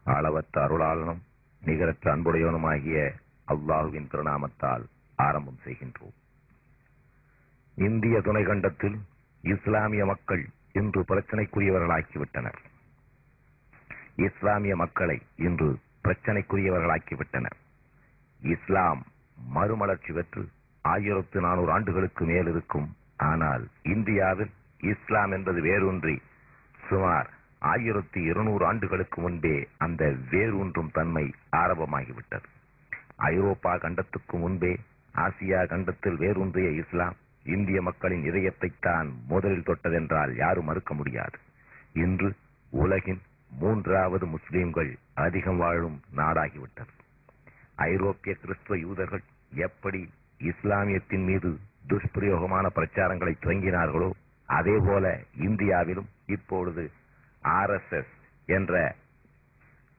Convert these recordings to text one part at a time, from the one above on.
அளவற்ற அருளாளனும் நிகரற்ற அன்புடையவனுமாகிய அல்லாஹுவின் திருநாமத்தால் ஆரம்பம் செய்கின்றோம். இந்திய துணைக்கண்டத்தில் இஸ்லாமிய மக்கள் இன்று பிரச்சனைக்குரியவர்களாக்கிவிட்டனர். இஸ்லாமிய மக்களை இன்று பிரச்சனைக்குரியவர்களாக்கிவிட்டனர். இஸ்லாம் மறுமலர்ச்சி பெற்று 1400 ஆண்டுகளுக்கு மேல் இருக்கும். ஆனால் இந்தியாவில் இஸ்லாம் என்பது வேரூன்றி சுமார் 1200 ஆண்டுகளுக்கு முன்பே அந்த வேரூன்றும் தன்மை ஆரம்பமாகிவிட்டது. ஐரோப்பா கண்டத்துக்கு முன்பே ஆசியா கண்டத்தில் வேரூன்றிய இஸ்லாம் இந்திய மக்களின் இதயத்தைத்தான் முதலில் தொட்டதென்றால் யாரும் மறுக்க முடியாது. இன்று உலகின் 3வது முஸ்லிம்கள் அதிகம் வாழும் நாடாகிவிட்டது. ஐரோப்பிய கிறிஸ்துவ யூதர்கள் எப்படி இஸ்லாமியத்தின் மீது துஷ்பிரயோகமான பிரச்சாரங்களை துவங்கினார்களோ அதேபோல இந்தியாவிலும் இப்பொழுது RSS என்ற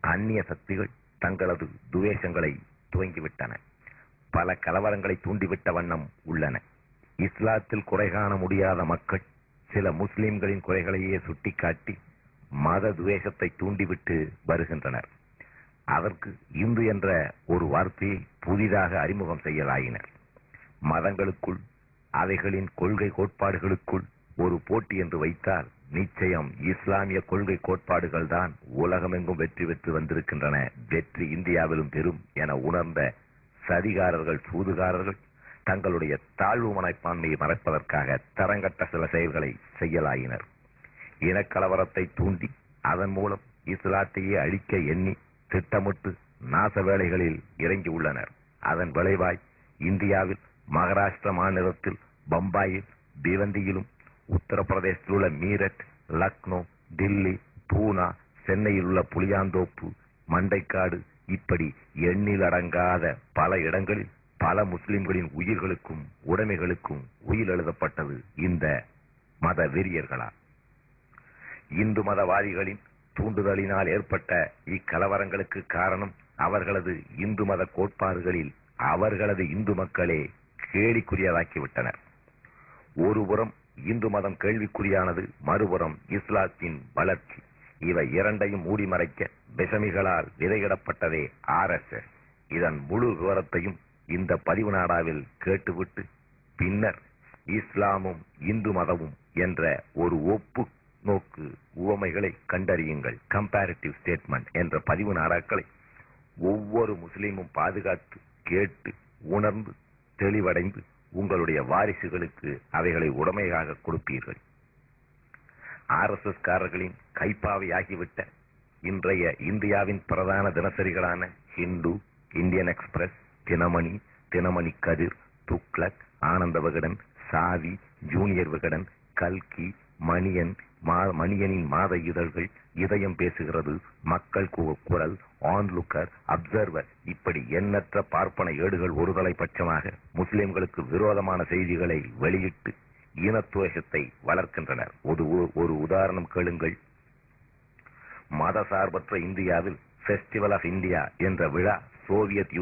அந்நிய சக்திகள் தங்களது துவேஷங்களை துவங்கிவிட்டன. பல கலவரங்களை தூண்டிவிட்ட வண்ணம் உள்ளன. இஸ்லாத்தில் குறை காண முடியாத மக்கள் சில முஸ்லிம்களின் குறைகளையே சுட்டிக்காட்டி மத துவேஷத்தை தூண்டிவிட்டு வருகின்றனர். அதற்கு இந்து என்ற ஒரு வார்த்தையை புதிதாக அறிமுகம் செய்யலாயினர். மதங்களுக்குள் அவைகளின் கொள்கை கோட்பாடுகளுக்குள் ஒரு போட்டி என்று வைத்தால் நிச்சயம் இஸ்லாமிய கொள்கை கோட்பாடுகள் தான் உலகமெங்கும் வெற்றி பெற்று வந்திருக்கின்றன. வெற்றி இந்தியாவிலும் பெறும் என உணர்ந்த சதிகாரர்கள் சூதுகாரர்கள் தங்களுடைய தாழ்வு மனப்பான்மையை மறைப்பதற்காக தரங்கட்ட சில செயல்களை செய்யலாயினர். இனக்கலவரத்தை தூண்டி அதன் மூலம் இஸ்லாத்தையே அழிக்க எண்ணி திட்டமிட்டு நாச வேலைகளில் இறங்கியுள்ளனர். அதன் விளைவாய் இந்தியாவில் மகாராஷ்டிர மாநிலத்தில் பம்பாயில் பிவந்தியிலும் உத்தரப்பிரதேசத்தில் உள்ள மீரட், லக்னோ, டில்லி, பூனா, சென்னையில் உள்ள புளியாந்தோப்பு, மண்டைக்காடு இப்படி எண்ணில் அடங்காத பல இடங்களில் பல முஸ்லிம்களின் உயிர்களுக்கும் உடைமைகளுக்கும் உயிர் எழுதப்பட்டது இந்த மத வெறியர்களால். இந்து மதவாதிகளின் தூண்டுதலினால் ஏற்பட்ட இக்கலவரங்களுக்கு காரணம் அவர்களது இந்து மத கோட்பாடுகளில் அவர்களது இந்து மக்களே கேலிக்குரியதாக்கிவிட்டனர். ஒருபுறம் இந்து மதம் கேள்விக்குறியானது, மறுபுறம் இஸ்லாத்தின் வளர்ச்சி. இவை இரண்டையும் மூடி மறைக்க விஷமிகளால் விதையிடப்பட்டதே RSS. இதன் முழு விவரத்தையும் இந்த பதிவு நாடாவில் கேட்டுவிட்டு பின்னர் இஸ்லாமும் இந்து மதமும் என்ற ஒரு ஒப்பு நோக்கு உவமைகளை கண்டறியுங்கள். கம்பேரிட்டிவ் ஸ்டேட்மெண்ட் என்ற பதிவு நாடாக்களை ஒவ்வொரு முஸ்லீமும் பாதுகாத்து கேட்டு உணர்ந்து தெளிவடைந்து உங்களுடைய வாரிசுகளுக்கு அவைகளை உடைமையாக கொடுப்பீர்கள். RSS காரர்களின் கைப்பாவையாகிவிட்ட இன்றைய இந்தியாவின் பிரதான தினசரிகளான ஹிந்து, இந்தியன் எக்ஸ்பிரஸ், தினமணி, தினமணி கதிர், துக்ளக், ஆனந்த விகடன், சாவி, ஜூனியர் விகடன், கல்கி, மணியனின் மாத இதழ்கள், இதயம் பேசுகிறது, மக்கள் குரல், ஆன்லுக்கர், அப்சர்வர் இப்படி எண்ணற்ற பார்ப்பன ஏடுகள் ஒருதலை பட்சமாக முஸ்லிம்களுக்கு விரோதமான செய்திகளை வெளியிட்டு இனத்துவேஷத்தை வளர்க்கின்றனர். ஒரு உதாரணம் கேளுங்கள். மதசார்பற்ற இந்தியாவில் ஃபெஸ்டிவல் ஆஃப் இந்தியா என்ற விழா சோவியத்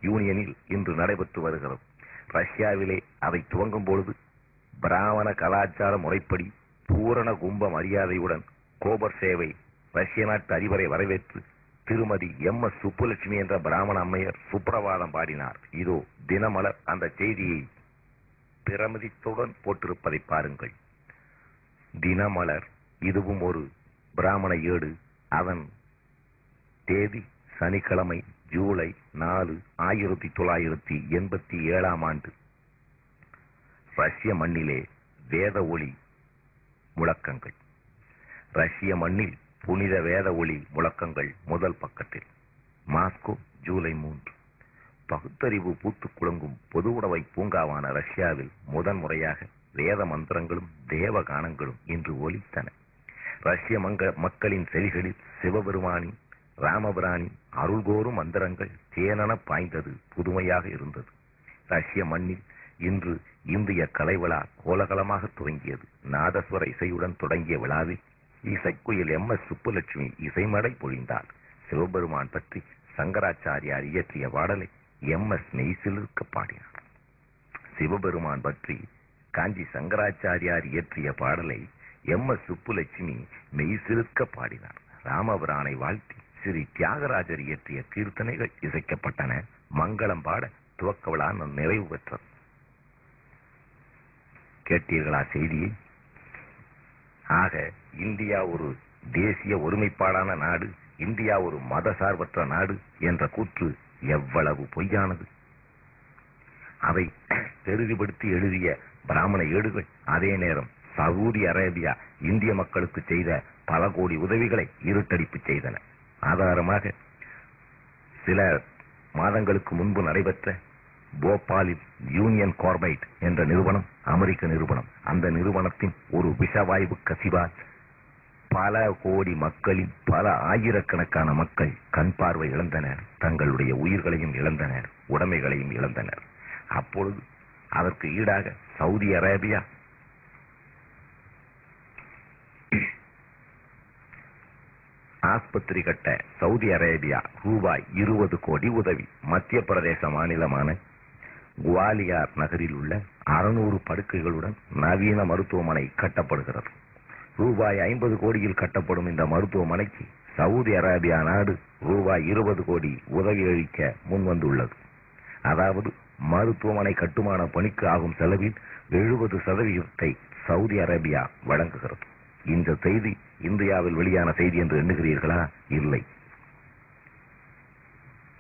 யூனியனில் இன்று நடைபெற்று வருகிறது. ரஷ்யாவிலே அதை துவங்கும் பொழுது பிராமண கலாச்சார முறைப்படி பூரண கும்ப மரியாதையுடன் கோபர் சேவை ரஷ்ய நாட்டு அதிபரை வரவேற்று திருமதி MS சுப்புலட்சுமி என்ற பிராமண அம்மையர் சுப்பிரபாதம் பாடினார். இதோ தினமலர் அந்த செய்தியை பிரமிதத்துடன் போட்டிருப்பதை பாருங்கள். தினமலர் இதுவும் ஒரு பிராமண ஏடு. அதன் தேதி சனிக்கிழமை ஜூலை 4, 1987 ஆண்டு. ரஷ்ய மண்ணிலே வேத ஒளி முழக்கங்கள். ரஷ்ய மண்ணில் புனித வேத ஒளி முழக்கங்கள் முதல் பக்கத்தில். மாஸ்கோ ஜூலை 3. பகுத்தறிவு பூத்து குலுங்கும் பொது உடைமை பூங்காவான ரஷ்யாவில் முதன்முறையாக வேத மந்திரங்களும் தேவ கானங்களும் இன்று ஒலித்தன. ரஷ்ய மக்களின் செவிகளில் சிவபெருமானின் ராமபிரானின் அருள்கோரும் மந்திரங்கள் தேனென பாய்ந்தது. புதுமையாக இருந்தது. ரஷ்ய மண்ணில் இன்று இந்திய கலை விழா கோலாகலமாக துவங்கியது. நாதஸ்வர இசையுடன் தொடங்கிய விழாவில் இசைக்குயில் MS சுப்புலட்சுமி இசைமடை பொழிந்தார். சிவபெருமான் பற்றி சங்கராச்சாரியார் இயற்றிய பாடலை MS மெய்சிலிருக்க பாடினார். சிவபெருமான் பற்றி காஞ்சி சங்கராச்சாரியார் இயற்றிய பாடலை MS சுப்புலட்சுமி மெய்சிலிருக்க பாடினார். ராமபிரானை வாழ்த்தி ஸ்ரீ தியாகராஜர் இயற்றிய கீர்த்தனைகள் இசைக்கப்பட்டன. மங்களம் பாட துவக்க விழா நிறைவு பெற்றது. கேட்டீர்களா செய்தியை? ஆக இந்தியா ஒரு தேசிய ஒருமைப்பாடான நாடு, இந்தியா ஒரு மதசார்பற்ற நாடு என்ற கூற்று எவ்வளவு பொய்யானது! அதை பெரிதுபடுத்தி எழுதிய பிராமண ஏடுகள் அதே நேரம் சவுதி அரேபியா இந்திய மக்களுக்கு செய்த பல கோடி உதவிகளை இருட்டடிப்பு செய்தன. ஆதாரமாக சில மாதங்களுக்கு முன்பு நடைபெற்ற போபாலில் யூனியன் கார்பைட் என்ற நிறுவனம், அமெரிக்க நிறுவனம், அந்த நிறுவனத்தின் ஒரு விஷவாயு கசிவால் பல கோடி மக்களின் பல ஆயிரக்கணக்கான மக்கள் கண் பார்வை இழந்தனர், தங்களுடைய உயிர்களையும் இழந்தனர், உடைமைகளையும் இழந்தனர். அப்பொழுது அதற்கு ஈடாக சவுதி அரேபியா ஆஸ்பத்திரி கட்ட சவுதி அரேபியா ரூபாய் 20 கோடி உதவி. மத்திய பிரதேச மாநிலமான குவாலியார் நகரில் உள்ள 600 படுக்கைகளுடன் நவீன மருத்துவமனை கட்டப்படுகிறது. ரூபாய் 50 கோடியில் கட்டப்படும் இந்த மருத்துவமனைக்கு சவுதி அரேபியா நாடு ரூபாய் 20 கோடி உதவி அளிக்க முன்வந்துள்ளது. அதாவது மருத்துவமனை கட்டுமான பணிக்கு ஆகும் செலவில் 70% சவுதி அரேபியா வழங்குகிறது. இந்த செய்தி இந்தியாவில் வெளியான செய்தி என்று எண்ணுகிறீர்களா? இல்லை.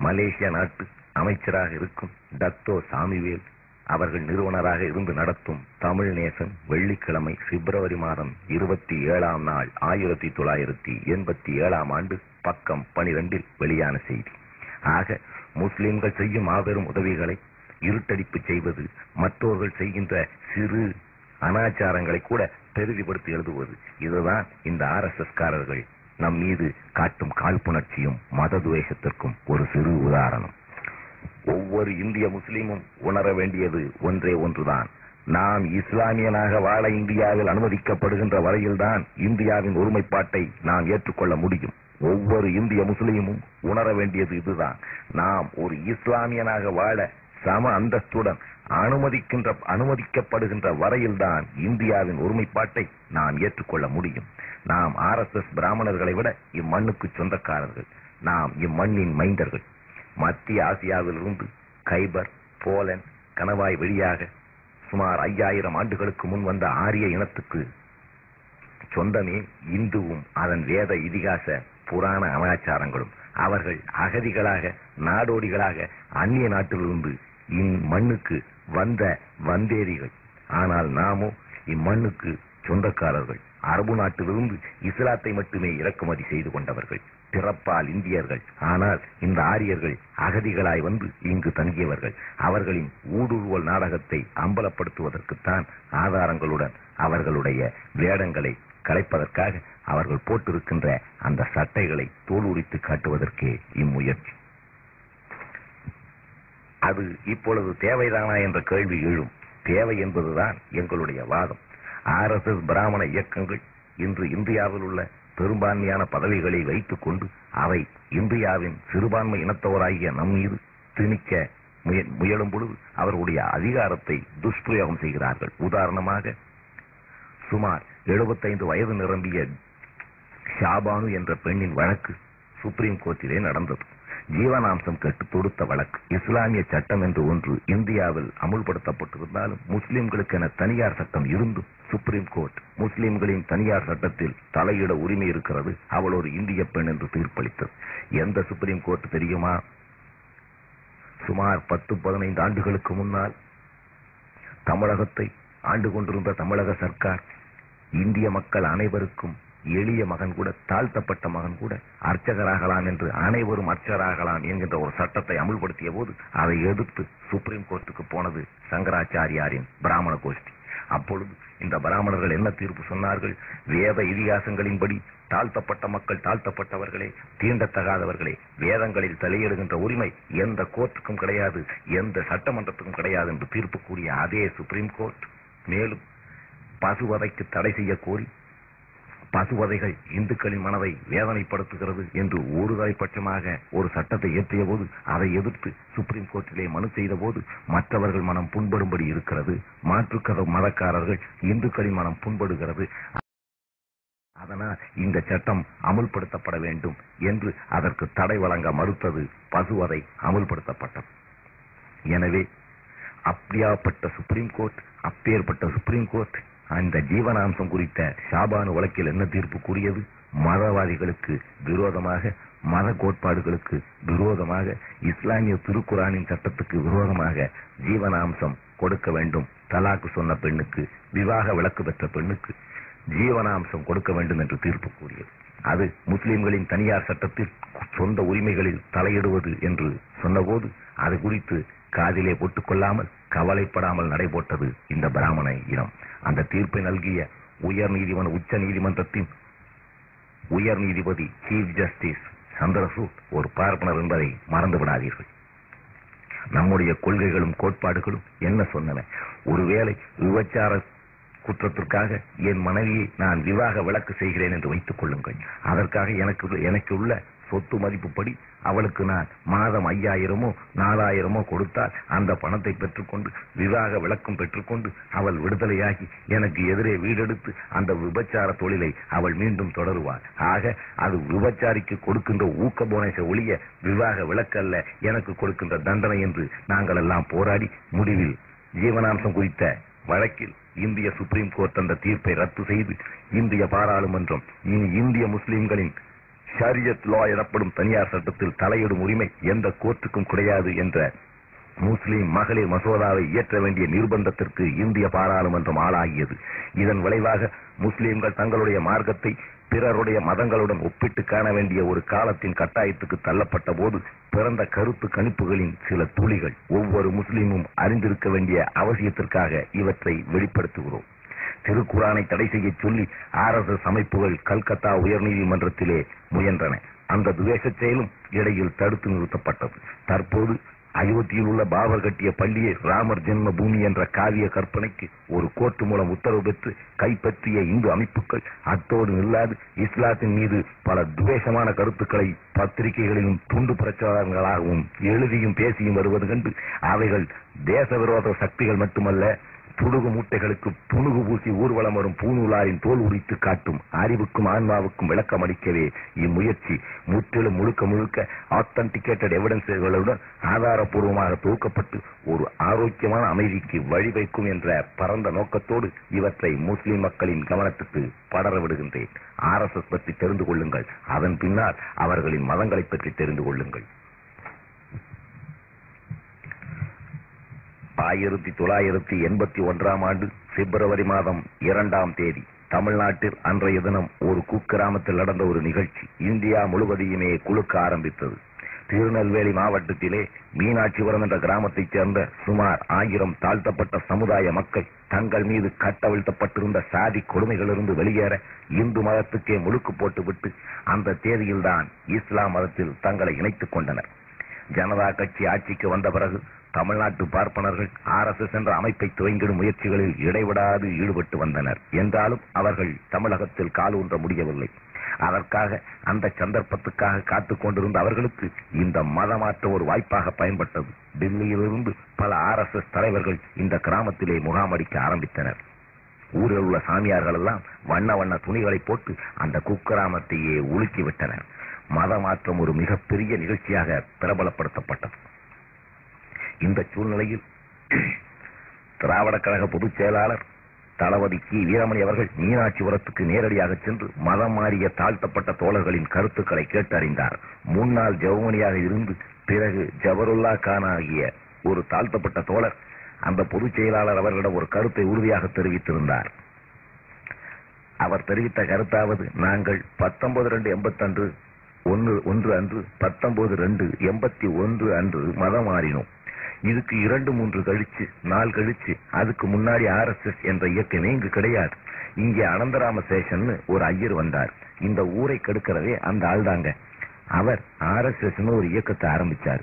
மலேசியா நாட்டு அமைச்சராக இருக்கும் டத்தோ சாமிவேல் அவர்கள் நிறுவனராக இருந்து நடத்தும் தமிழ் நேசன் வெள்ளிக்கிழமை பிப்ரவரி மாதம் 27ஆம் நாள் 1987ஆம் ஆண்டு பக்கம் 12 வெளியான செய்தி. ஆக முஸ்லிம்கள் செய்யும் மாபெரும் உதவிகளை இருட்டடிப்பு செய்வது, மற்றவர்கள் செய்கின்ற சிறு அனாச்சாரங்களை கூட பெரிதுபடுத்தி எழுதுவது, இதுதான் இந்த RSS காரர்கள் நம் மீது காட்டும் காழ்ப்புணர்ச்சியும் மத துவேஷத்திற்கும் ஒரு சிறு உதாரணம். ஒவ்வொரு இந்திய முஸ்லிமும் உணர வேண்டியது ஒன்றே ஒன்றுதான். நாம் இஸ்லாமியனாக வாழ இந்தியாவில் அனுமதிக்கப்படுகின்ற வரையில்தான் இந்தியாவின் ஒருமைப்பாட்டை நாம் ஏற்றுக்கொள்ள முடியும். ஒவ்வொரு இந்திய முஸ்லிமும் உணர வேண்டியது இதுதான். நாம் ஒரு இஸ்லாமியனாக வாழ சம அந்தஸ்துடன் அனுமதிக்கப்படுகின்ற வரையில்தான் இந்தியாவின் ஒருமைப்பாட்டை நாம் ஏற்றுக்கொள்ள முடியும். நாம் RSS பிராமணர்களை விட இம்மண்ணுக்கு சொந்தக்காரர்கள். நாம் இம்மண்ணின் மைந்தர்கள். மத்திய ஆசியாவிலிருந்து கைபர், போலந்து, கணவாய் வழியாக சுமார் 5000 ஆண்டுகளுக்கு முன் வந்த ஆரிய இனத்துக்கு சொந்தமே இந்துவும் அதன் வேத இதிகாச புராண அனாச்சாரங்களும். அவர்கள் அகதிகளாக, நாடோடிகளாக அந்நிய நாட்டிலிருந்து இம்மண்ணுக்கு வந்த வந்தேரிகள். ஆனால் நாமோ இம்மண்ணுக்கு சொந்தக்காரர்கள். அரபு நாட்டிலிருந்து இஸ்லாத்தை மட்டுமே இறக்குமதி செய்து கொண்டவர்கள். பிறப்பால் இந்தியர்கள், ஆனால் இந்த ஆரியர்கள் அகதிகளாய் வந்து இங்கு தங்கியவர்கள். அவர்களின் ஊடுருவல் நாடகத்தை அம்பலப்படுத்துவதற்குத்தான் ஆதாரங்களுடன் அவர்களுடைய வேடங்களை கலைப்பதற்காக அவர்கள் போட்டிருக்கின்ற அந்த சட்டைகளை தோல் உரித்து காட்டுவதற்கே இம்முயற்சி. அது இப்பொழுது தேவைதானா என்ற கேள்வி எழும். தேவை என்பதுதான் எங்களுடைய வாதம். RSS பிராமண இயக்கங்கள் இன்று இந்தியாவில் உள்ள பெரும்பான்மையான பதவிகளை வைத்துக் கொண்டு அவை இந்தியாவின் சிறுபான்மை இனத்தவராகிய நம் மீது திணிக்க முயலும் பொழுது அவர்களுடைய அதிகாரத்தை துஷ்பிரயோகம் செய்கிறார்கள். உதாரணமாக சுமார் 75 வயது நிரம்பிய ஷாபானு என்ற பெண்ணின் வழக்கு சுப்ரீம் கோர்ட்டிலே நடந்தது. ஜீவனாம்சம் கேட்டு தொடுத்த வழக்கு. இஸ்லாமிய சட்டம் என்று ஒன்று இந்தியாவில் அமுல்படுத்தப்பட்டிருந்தாலும் முஸ்லிம்களுக்கு என தனியார் சட்டம் இருந்தும் சுப்ரீம் கோர்ட் முஸ்லிம்களின் தனியார் சட்டத்தில் தலையிட உரிமை இருக்கிறது, அவள் ஒரு இந்திய பெண் என்று தீர்ப்பளித்தது. எந்த சுப்ரீம் கோர்ட் தெரியுமா? சுமார் 10-15 ஆண்டுகளுக்கு முன்னால் தமிழகத்தை ஆண்டு கொண்டிருந்த தமிழக சர்க்கார் இந்திய மக்கள் அனைவருக்கும் எளிய மகன் கூட, தாழ்த்தப்பட்ட மகன் கூட அர்ச்சகராகலாம் என்று, அனைவரும் அர்ச்சகராகலாம் என்கின்ற ஒரு சட்டத்தை அமுல்படுத்திய போது அதை எதிர்த்து சுப்ரீம் கோர்ட்டுக்கு போனது சங்கராச்சாரியாரின் பிராமண கோஷ்டி. அப்பொழுது இந்த பிராமணர்கள் என்ன தீர்ப்பு சொன்னார்கள்? வேத இதிகாசங்களின்படி தாழ்த்தப்பட்ட மக்கள் தாழ்த்தப்பட்டவர்களே, தீண்டத்தகாதவர்களே, வேதங்களில் தலையிடுகின்ற உரிமை எந்த கோர்ட்டுக்கும் கிடையாது, எந்த சட்டமன்றத்துக்கும் கிடையாது என்று தீர்ப்பு கூறிய அதே சுப்ரீம் கோர்ட் மேலும் பசுவதைக்கு தடை செய்ய கோரி, பசுவதைகள் இந்துக்களின் மனதை வேதனைப்படுத்துகிறது என்று ஒரு தலைப்பட்சமாக ஒரு சட்டத்தை இயற்றிய போது அதை எதிர்த்து சுப்ரீம் கோர்ட்டிலே மனு செய்த போது மற்றவர்கள் மனம் புண்படும்படி இருக்கிறது, மாற்றுக்கத மதக்காரர்கள் இந்துக்களின் மனம் புண்படுகிறது, அதனால் இந்த சட்டம் அமுல்படுத்தப்பட வேண்டும் என்று அதற்கு தடை வழங்க மறுத்தது பசுவதை அமுல்படுத்தப்பட்டது. எனவே அப்பேற்பட்ட சுப்ரீம் கோர்ட் அந்த ஜீவனாம்சம் குறித்த ஷாபானு வழக்கில் என்ன தீர்ப்பு கூறியது? மதவாதிகளுக்கு விரோதமாக, மத கோட்பாடுகளுக்கு விரோதமாக, இஸ்லாமிய திருக்குரானின் சட்டத்துக்கு விரோதமாக ஜீவனாம்சம் கொடுக்க வேண்டும். தலாக்கு சொன்ன பெண்ணுக்கு, விவாக விலக்கு பெற்ற பெண்ணுக்கு ஜீவனாம்சம் கொடுக்க வேண்டும் என்று தீர்ப்பு கூறியது. அது முஸ்லிம்களின் தனியார் சட்டத்தில் சொந்த உரிமைகளில் தலையிடுவது என்று சொன்னபோது அது குறித்து காதிலே போட்டுக் கொள்ளாமல், கவலைப்படாமல் நடைபோட்டது இந்த பிராமண இனம். அந்த தீர்ப்பை நல்கிய உச்ச நீதிமன்றத்தின் உயர் நீதிபதி சீஃப் ஜஸ்டிஸ் சந்திரசூட் ஒரு பார்ப்பனர் என்பதை மறந்து விடாதீர்கள். நம்முடைய கொள்கைகளும் கோட்பாடுகளும் என்ன சொன்னன? ஒருவேளை விபச்சார குற்றத்திற்காக என் மனைவியை நான் விவாக விலக்கு செய்கிறேன் என்று வைத்துக் கொள்ளுங்கள். அதற்காக எனக்கு உள்ள சொத்து மதிப்புப்படி அவளுக்கு நான் மாதம் 5000 4000 கொடுத்தால் அந்த பணத்தை பெற்றுக்கொண்டு விவாக விலக்கும் பெற்றுக்கொண்டு அவள் விடுதலையாகி எனக்கு எதிரே வீடெடுத்து அந்த விபச்சார தொழிலை அவள் மீண்டும் தொடருவாள். ஆக அது விபச்சாரிக்கு கொடுக்கின்ற ஊக்க போனஸ ஒழிய விவாக விலக்கல்ல எனக்கு கொடுக்கின்ற தண்டனை என்று நாங்கள் எல்லாம் போராடி முடிவில் ஜீவனாம்சம் குறித்த வழக்கில் இந்திய சுப்ரீம் கோர்ட் அந்த தீர்ப்பை ரத்து செய்து இந்திய பாராளுமன்றம் இனி இந்திய முஸ்லிம்களின் ஷரியத் லா எனப்படும் தனியார் சட்டத்தில் தலையிடும் உரிமை எந்த கோர்ட்டுக்கும் கிடையாது என்ற முஸ்லிம் மகளிர் மசோதாவை இயற்ற வேண்டிய நிர்பந்தத்திற்கு இந்திய பாராளுமன்றம் ஆளாகியது. இதன் விளைவாக முஸ்லிம்கள் தங்களுடைய மார்க்கத்தை பிறருடைய மதங்களுடன் ஒப்பிட்டு காண வேண்டிய ஒரு காலத்தின் கட்டாயத்துக்கு தள்ளப்பட்ட போது பிறந்த கருத்து கணிப்புகளின் சில துளிகள் ஒவ்வொரு முஸ்லிமும் அறிந்திருக்க வேண்டிய அவசியத்திற்காக இவற்றை வெளிப்படுத்துகிறோம். திருக்குரானை தடை செய்ய சொல்லி RSS அமைப்புகள் கல்கத்தா உயர்நீதிமன்றத்திலே முயன்றன. அந்த துவேஷ செயலும் இடையில் தடுத்து நிறுத்தப்பட்டது. தற்போது அயோத்தியில் உள்ள பாபர் கட்டிய பள்ளியை ராமர் ஜென்ம பூமி என்ற காவிய கற்பனைக்கு ஒரு கோர்ட்டு மூலம் உத்தரவு பெற்று கைப்பற்றிய இந்து அமைப்புகள் அத்தோடு நில்லாது இஸ்லாத்தின் மீது பல துவேஷமான கருத்துக்களை பத்திரிகைகளிலும் துண்டு பிரச்சாரங்களாகவும் எழுதியும் பேசியும் வருவது கண்டு அவைகள் தேச விரோத சக்திகள் மட்டுமல்ல, புடுகு மூட்டைகளுக்கு புணுகு பூசி ஊர்வலம் வரும் பூநூலாரின் தோல் உரித்து காட்டும் அறிவுக்கும் ஆன்மாவுக்கும் விளக்கம் அளிக்கவே இம்முயற்சி முற்றிலும் முழுக்க ஆத்தன்டிகேட்டட் எவிடன்ஸ்களுடன் ஆதாரப்பூர்வமாக தொகுக்கப்பட்டு ஒரு ஆரோக்கியமான அமைதிக்கு வழிவைக்கும் என்ற பரந்த நோக்கத்தோடு இவற்றை முஸ்லிம் மக்களின் கவனத்துக்கு படர விடுகின்றேன். RSS பற்றி தெரிந்து கொள்ளுங்கள், அதன் பின்னால் அவர்களின் மதங்களை பற்றி தெரிந்து கொள்ளுங்கள். 1981 ஆண்டு பிப்ரவரி மாதம் 2ஆம் தேதி தமிழ்நாட்டில் அன்றைய தினம் ஒரு குக்கிராமத்தில் நடந்த ஒரு நிகழ்ச்சி இந்தியா முழுவதையுமே குலுக்க ஆரம்பித்தது. திருநெல்வேலி மாவட்டத்திலே மீனாட்சிபுரம் என்ற கிராமத்தைச் சேர்ந்த சுமார் 1000 தாழ்த்தப்பட்ட சமுதாய மக்கள் தங்கள் மீது கட்டவிழ்த்தப்பட்டிருந்த சாதி கொடுமைகளிலிருந்து வெளியேற இந்து மதத்துக்கே முழுக்கு போட்டுவிட்டு அந்த தேதியில்தான் இஸ்லாம் மதத்தில் தங்களை இணைத்துக் கொண்டனர். ஜனதா கட்சி ஆட்சிக்கு வந்த பிறகு தமிழ்நாட்டு பார்ப்பனர்கள் RSS என்ற அமைப்பை துவங்கிடும் முயற்சிகளில் இடைவிடாது ஈடுபட்டு வந்தனர். என்றாலும் அவர்கள் தமிழகத்தில் கால் ஊன்ற முடியவில்லை. அதற்காக அந்த சந்தர்ப்பத்துக்காக காத்துக் கொண்டிருந்த அவர்களுக்கு இந்த மதமாற்ற ஒரு வாய்ப்பாக பயன்பட்டது. டெல்லியிலிருந்து பல RSS தலைவர்கள் இந்த கிராமத்திலே முகாமடிக்க ஆரம்பித்தனர். ஊரில் உள்ள சாமியார்கள் எல்லாம் வண்ண வண்ண துணிகளை போட்டு அந்த குக்கிராமத்தையே உலுக்கிவிட்டனர். மதமாற்றம் ஒரு மிகப்பெரிய நிகழ்ச்சியாக பிரபலப்படுத்தப்பட்டது. இந்த சூழ்நிலையில் திராவிட கழக பொதுச் செயலாளர் தளபதி வீரமணி அவர்கள் மீனாட்சிபுரத்துக்கு நேரடியாக சென்று மதம் மாறிய தாழ்த்தப்பட்ட தோழர்களின் கருத்துக்களை கேட்டறிந்தார். முன்னாள் ஜவுமணியாக இருந்து பிறகு ஜபருல்லா கான் ஆகிய ஒரு தாழ்த்தப்பட்ட தோழர் அந்த பொதுச் செயலாளர் அவர்களிடம் ஒரு கருத்தை உறுதியாக தெரிவித்திருந்தார். அவர் தெரிவித்த கருத்தாவது, நாங்கள் 19/2/81 அன்று 19/2/81 அன்று மதம் மாறினோம். இதுக்கு 2-3 நாள் கழிச்சு அதுக்கு முன்னாடி RSS என்ற இயக்கமே இங்கு கிடையாது. இங்கே அனந்தராம சேஷன் ஒரு ஐயர் வந்தார். இந்த ஊரை கெடுக்கிறதே அந்த ஆள் தாங்க. அவர் RSS ஒரு இயக்கத்தை ஆரம்பிச்சார்.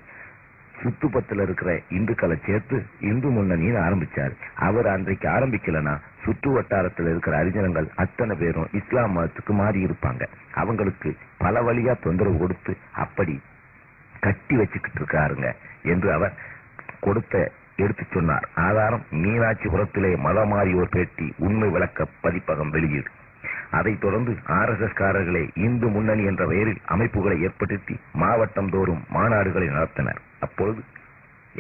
சுத்துப்பத்துல இருக்கிற இந்துக்களை சேர்த்து இந்து முன்னணின்னு ஆரம்பிச்சார். அவர் அன்றைக்கு ஆரம்பிக்கலனா சுற்று வட்டாரத்தில் இருக்கிற அறிஞர்கள் அத்தனை பேரும் இஸ்லாம் மதத்துக்கு மாறி இருப்பாங்க. அவங்களுக்கு பல வழியா தொந்தரவு கொடுத்து அப்படி கட்டி வச்சுக்கிட்டு இருக்காருங்க என்று அவர் கொடுத்த எடுத்து சொன்னார். ஆதாரம் மீனாட்சிபுரத்திலே மதமாறியோர் பேட்டி உண்மை விளக்க பதிப்பகம் வெளியீடு. அதைத் தொடர்ந்து RSS காரர்களே இந்து முன்னணி என்ற பெயரில் அமைப்புகளை ஏற்படுத்தி மாவட்டம் தோறும் மாநாடுகளை நடத்தினர். அப்பொழுது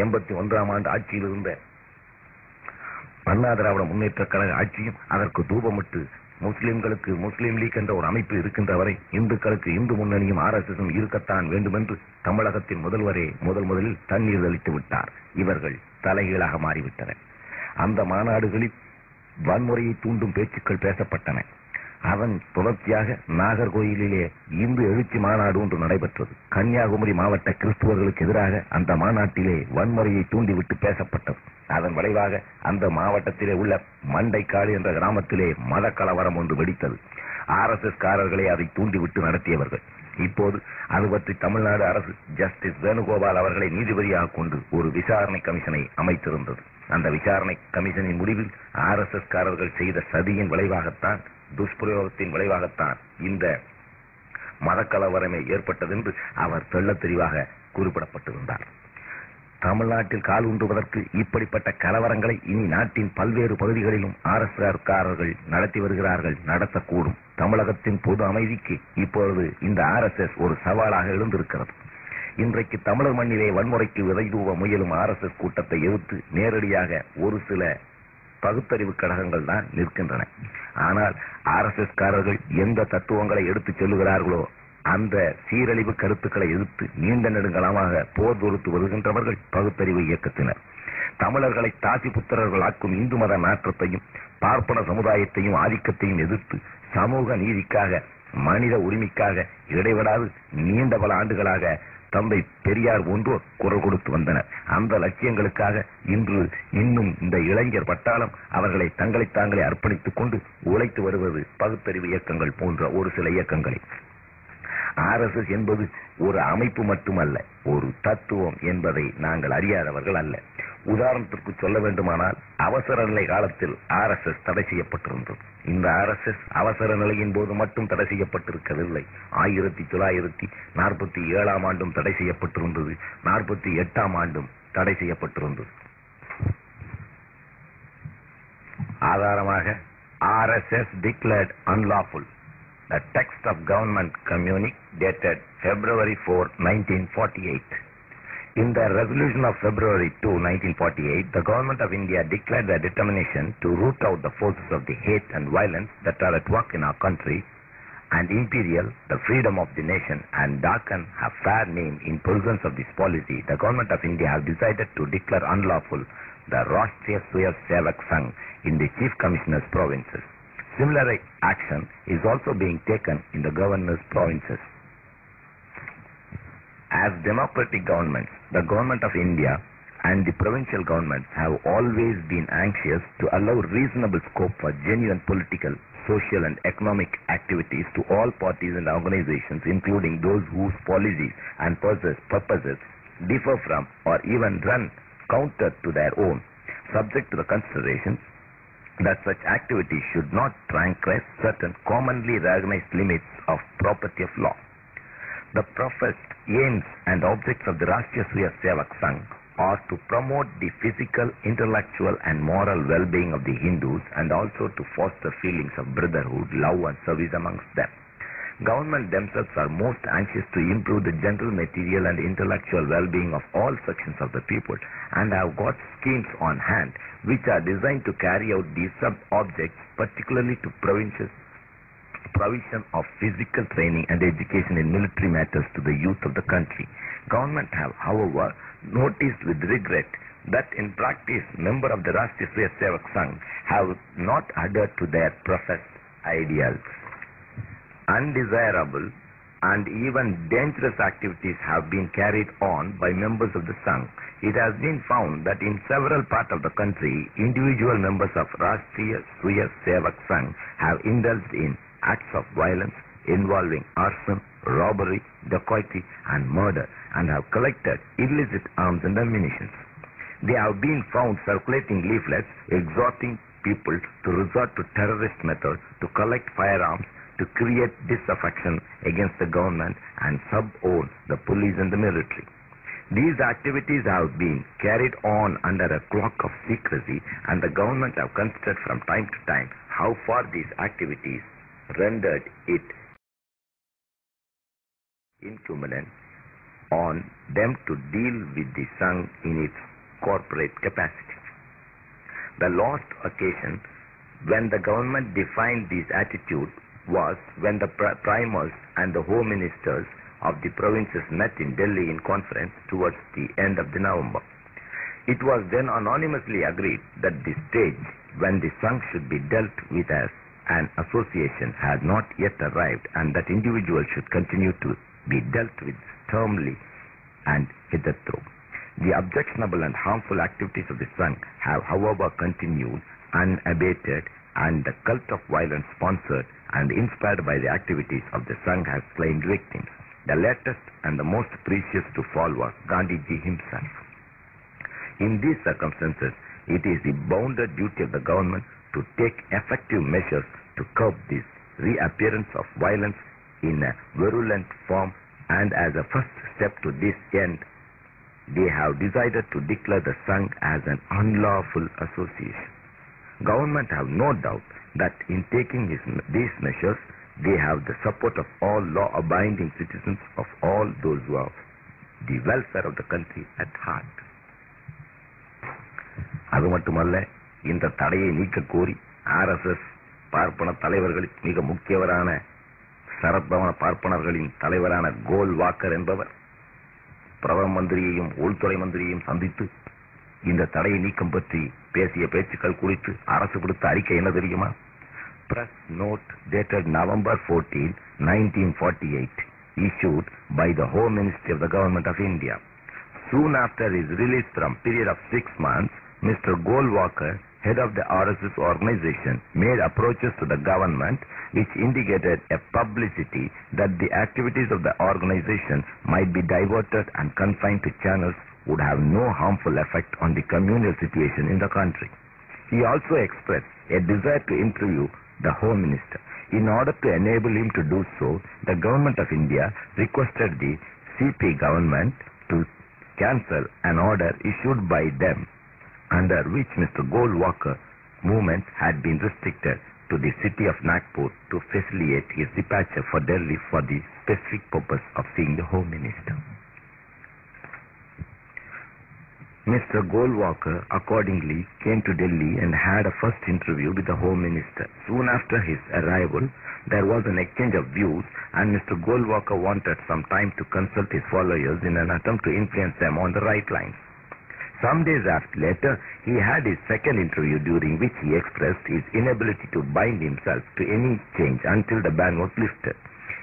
81ஆம் ஆண்டு ஆட்சியில் இருந்த அண்ணா திராவிட முன்னேற்ற கழக ஆட்சியும் அதற்கு தூபமிட்டு முஸ்லிம்களுக்கு முஸ்லிம் லீக் என்ற ஒரு அமைப்பு இருக்கின்ற வரை இந்துக்களுக்கு இந்து முன்னணியும் RSSம் இருக்கத்தான் வேண்டும் என்று தமிழகத்தின் முதல்வரே முதலில் தண்ணீர் தெளித்து விட்டார். இவர்கள் தலைகீழாக மாறிவிட்டனர். அந்த மாநாடுகளில் வன்முறையை தூண்டும் பேச்சுக்கள் பேசப்பட்டன. அதன் தொடர்ச்சியாக நாகர்கோயிலிலே இந்து எழுச்சி மாநாடு ஒன்று நடைபெற்றது. கன்னியாகுமரி மாவட்ட கிறிஸ்துவர்களுக்கு எதிராக அந்த மாநாட்டிலே வன்முறையை தூண்டிவிட்டு பேசப்பட்டது. அதன் விளைவாக அந்த மாவட்டத்திலே உள்ள மண்டைக்காடு என்ற கிராமத்திலே மத கலவரம் ஒன்று வெடித்தது. RSS காரர்களே அதை தூண்டிவிட்டு நடத்தியவர்கள். இப்போது அது பற்றி தமிழ்நாடு அரசு ஜஸ்டிஸ் வேணுகோபால் அவர்களை நீதிபதியாக கொண்டு ஒரு விசாரணை கமிஷனை அமைத்திருந்தது. அந்த விசாரணை கமிஷனின் முடிவில் RSS காரர்கள் செய்த சதியின் விளைவாகத்தான், துஷ்பிரயோகத்தின் விளைவாகத்தான் இந்த மதக்கலவரமே ஏற்பட்டது என்று அவர் தெள்ளத் தெளிவாக குறிப்பிடப்பட்டிருந்தார். தமிழ்நாட்டில் கால் ஊன்றுவதற்கு இப்படிப்பட்ட கலவரங்களை இனி நாட்டின் பல்வேறு பகுதிகளிலும் RSS காரர்கள் நடத்தி வருகிறார்கள், நடத்தக்கூடும். தமிழகத்தின் பொது அமைதிக்கு இப்பொழுது இந்த RSS ஒரு சவாலாக எழுந்திருக்கிறது. இன்றைக்கு தமிழர் மண்ணிலே வன்முறைக்கு விதை தூவ முயலும் RSS கூட்டத்தை எதிர்த்து நேரடியாக ஒரு சில பகுத்தறிவு கழகங்கள் தான் நிற்கின்றன. ஆனால் RSS காரர்கள் எந்த தத்துவங்களை எடுத்துச் செல்லுகிறார்களோ அந்த சீரழிவு கருத்துக்களை எதிர்த்து நீண்ட நெடுங்காலமாக போர் தொடுத்து வருகின்றவர்கள் பகுத்தறிவு இயக்கத்தினர். தமிழர்களை தாசி புத்திரர்கள் ஆக்கும் இந்து மத மாற்றத்தையும் பார்ப்பன சமுதாயத்தையும் ஆதிக்கத்தையும் எதிர்த்து சமூக நீதிக்காக, மனித உரிமைக்காக இடைவிடாது நீண்ட பல ஆண்டுகளாக தந்தை பெரியார் போன்றோர் குரல் கொடுத்து வந்தனர். அந்த லட்சியங்களுக்காக இன்று இன்னும் இந்த இளைஞர் பட்டாளம் அவர்களை தங்களை தாங்களே அர்ப்பணித்துக் கொண்டு உழைத்து வருவது பகுத்தறிவு இயக்கங்கள் போன்ற ஒரு சில இயக்கங்களை. RSS என்பது ஒரு அமைப்பு மட்டுமல்ல, ஒரு தத்துவம் என்பதை நாங்கள் அறியாதவர்கள் அல்ல. உதாரணத்திற்கு சொல்ல வேண்டுமானால் அவசர நிலை காலத்தில் RSS தடை செய்யப்பட்டிருந்தது. இந்த RSS அவசர நிலையின் போது மட்டும் தடை செய்யப்பட்டிருக்கவில்லை. 1947ஆம் ஆண்டும் தடை செய்யப்பட்டிருந்தது, 48ஆம் ஆண்டும் தடை செய்யப்பட்டிருந்தது. ஆதாரமாக RSS declared unlawful the text of government communique dated February 4, 1948. In the resolution of February 2, 1948, the government of India declared their determination to root out the forces of the hate and violence that are at work in our country and imperial the freedom of the nation and darken a fair name. In pursuance of this policy, the government of India have decided to declare unlawful the Rashtriya Swayamsevak Sangh in the Chief Commissioner's provinces. Similar action is also being taken in the governor's provinces. As democratic governments, the government of India and the provincial governments have always been anxious to allow reasonable scope for genuine political, social and economic activities to all parties and organizations, including those whose policies and purposes differ from or even run counter to their own, subject to the consideration that such activities should not transgress certain commonly recognized limits of property of law. The professed aims and objects of the Rashtriya Swayamsevak Sangh are to promote the physical, intellectual and moral well-being of the Hindus and also to foster feelings of brotherhood, love and service amongst them. Government themselves are most anxious to improve the general material and intellectual well-being of all sections of the people and have got schemes on hand which are designed to carry out these sub-objects, particularly to provision of physical training and education in military matters to the youth of the country. Government have, however, noticed with regret that in practice members of the Rashtriya Swayamsevak Sangh have not adhered to their professed ideals. Undesirable and even dangerous activities have been carried on by members of the Sangh. It has been found that in several parts of the country, individual members of Rashtriya Swayamsevak Sangh have indulged in acts of violence involving arson, robbery, dacoity and murder and have collected illicit arms and ammunition. They have been found circulating leaflets exhorting people to resort to terrorist methods to collect firearms, to create disaffection against the government and sub-own the police and the military. These activities have been carried on under a cloak of secrecy and the government have considered from time to time how far these activities rendered it incumbent on them to deal with the Sangh in its corporate capacity. The last occasion when the government defined this attitude was when the primers and the home ministers of the provinces met in Delhi in conference towards the end of November. It was then unanimously agreed that the stage when the Sangh should be dealt with as an association had not yet arrived, and that individuals should continue to be dealt with sternly and hitherto. The objectionable and harmful activities of the Sangh have, however, continued unabated, and the cult of violence sponsored and inspired by the activities of the Sangh has claimed victims. The latest and the most precious to fall was Gandhiji himself. In these circumstances, it is the bounden duty of the government to take effective measures to curb this reappearance of violence in a virulent form, and as a first step to this end, they have decided to declare the Sangh as an unlawful association. Government have no doubt that in taking these measures, they have the support of all law-abiding citizens, of all those who have the welfare of the country at heart. அது மட்டுமல்ல, இந்த தடையை நீக்க கோரி RSS பார்ப்பன தலைவர்களில் மிக முக்கியவரான சரத்பவன பார்ப்பனர்களின் தலைவரான கோல்வாக்கர் என்பவர் பிரதம மந்திரியையும் உள்துறை மந்திரியையும் சந்தித்து இந்த தடையை நீக்கம் பற்றி பேசிய பேச்சுக்கள் குறித்து அரசு விடுத்த அறிக்கை என்ன தெரியுமா? Press note dated November 14, 1948, issued by the Home Ministry of the Government of India. Soon after his release from period of 6 months, Mr. Golwalkar, head of the RSS organization, made approaches to the government which indicated a publicity that the activities of the organization might be diverted and confined to channels would have no harmful effect on the communal situation in the country. He also expressed a desire to interview the Home Minister. In order to enable him to do so, the Government of India requested the CP government to cancel an order issued by them under which Mr. Golwalkar movement had been restricted to the city of Nagpur to facilitate his departure for Delhi for the specific purpose of seeing the Home Minister. Mr. Golwalkar accordingly came to Delhi and had a first interview with the Home Minister. Soon after his arrival, there was an exchange of views, and Mr. Golwalkar wanted some time to consult his followers in an attempt to influence them on the right lines. Some days later, he had his second interview, during which he expressed his inability to bind himself to any change until the ban was lifted.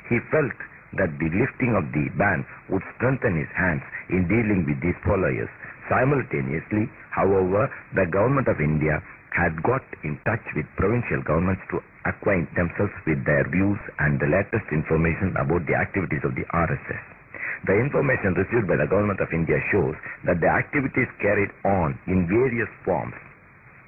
He felt that the lifting of the ban would strengthen his hands in dealing with these followers. Simultaneously, however, the Government of India had got in touch with provincial governments to acquaint themselves with their views and the latest information about the activities of the RSS. The information received by the Government of India shows that the activities carried on in various forms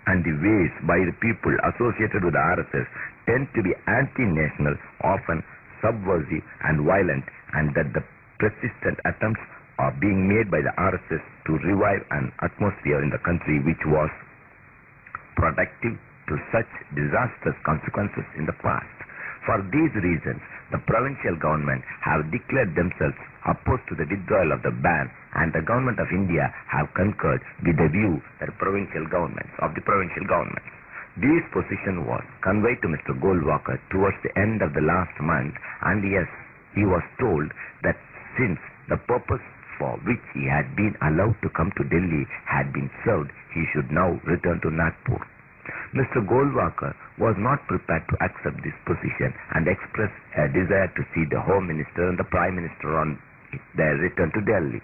and the ways by the people associated with the RSS tend to be anti-national, often subversive and violent, and that the persistent attempts are being made by the RSS to revive an atmosphere in the country which was productive to such disastrous consequences in the past. For these reasons, the provincial government have declared themselves opposed to the withdrawal of the ban, and the Government of India have concurred with the view that the provincial governments. This position was conveyed to Mr. Golwalkar towards the end of the last month, and yes, he was told that since the purpose for which he had been allowed to come to Delhi had been served, he should now return to Nagpur. Mr. Golwalkar was not prepared to accept this position and expressed a desire to see the Home Minister and the Prime Minister on their return to Delhi.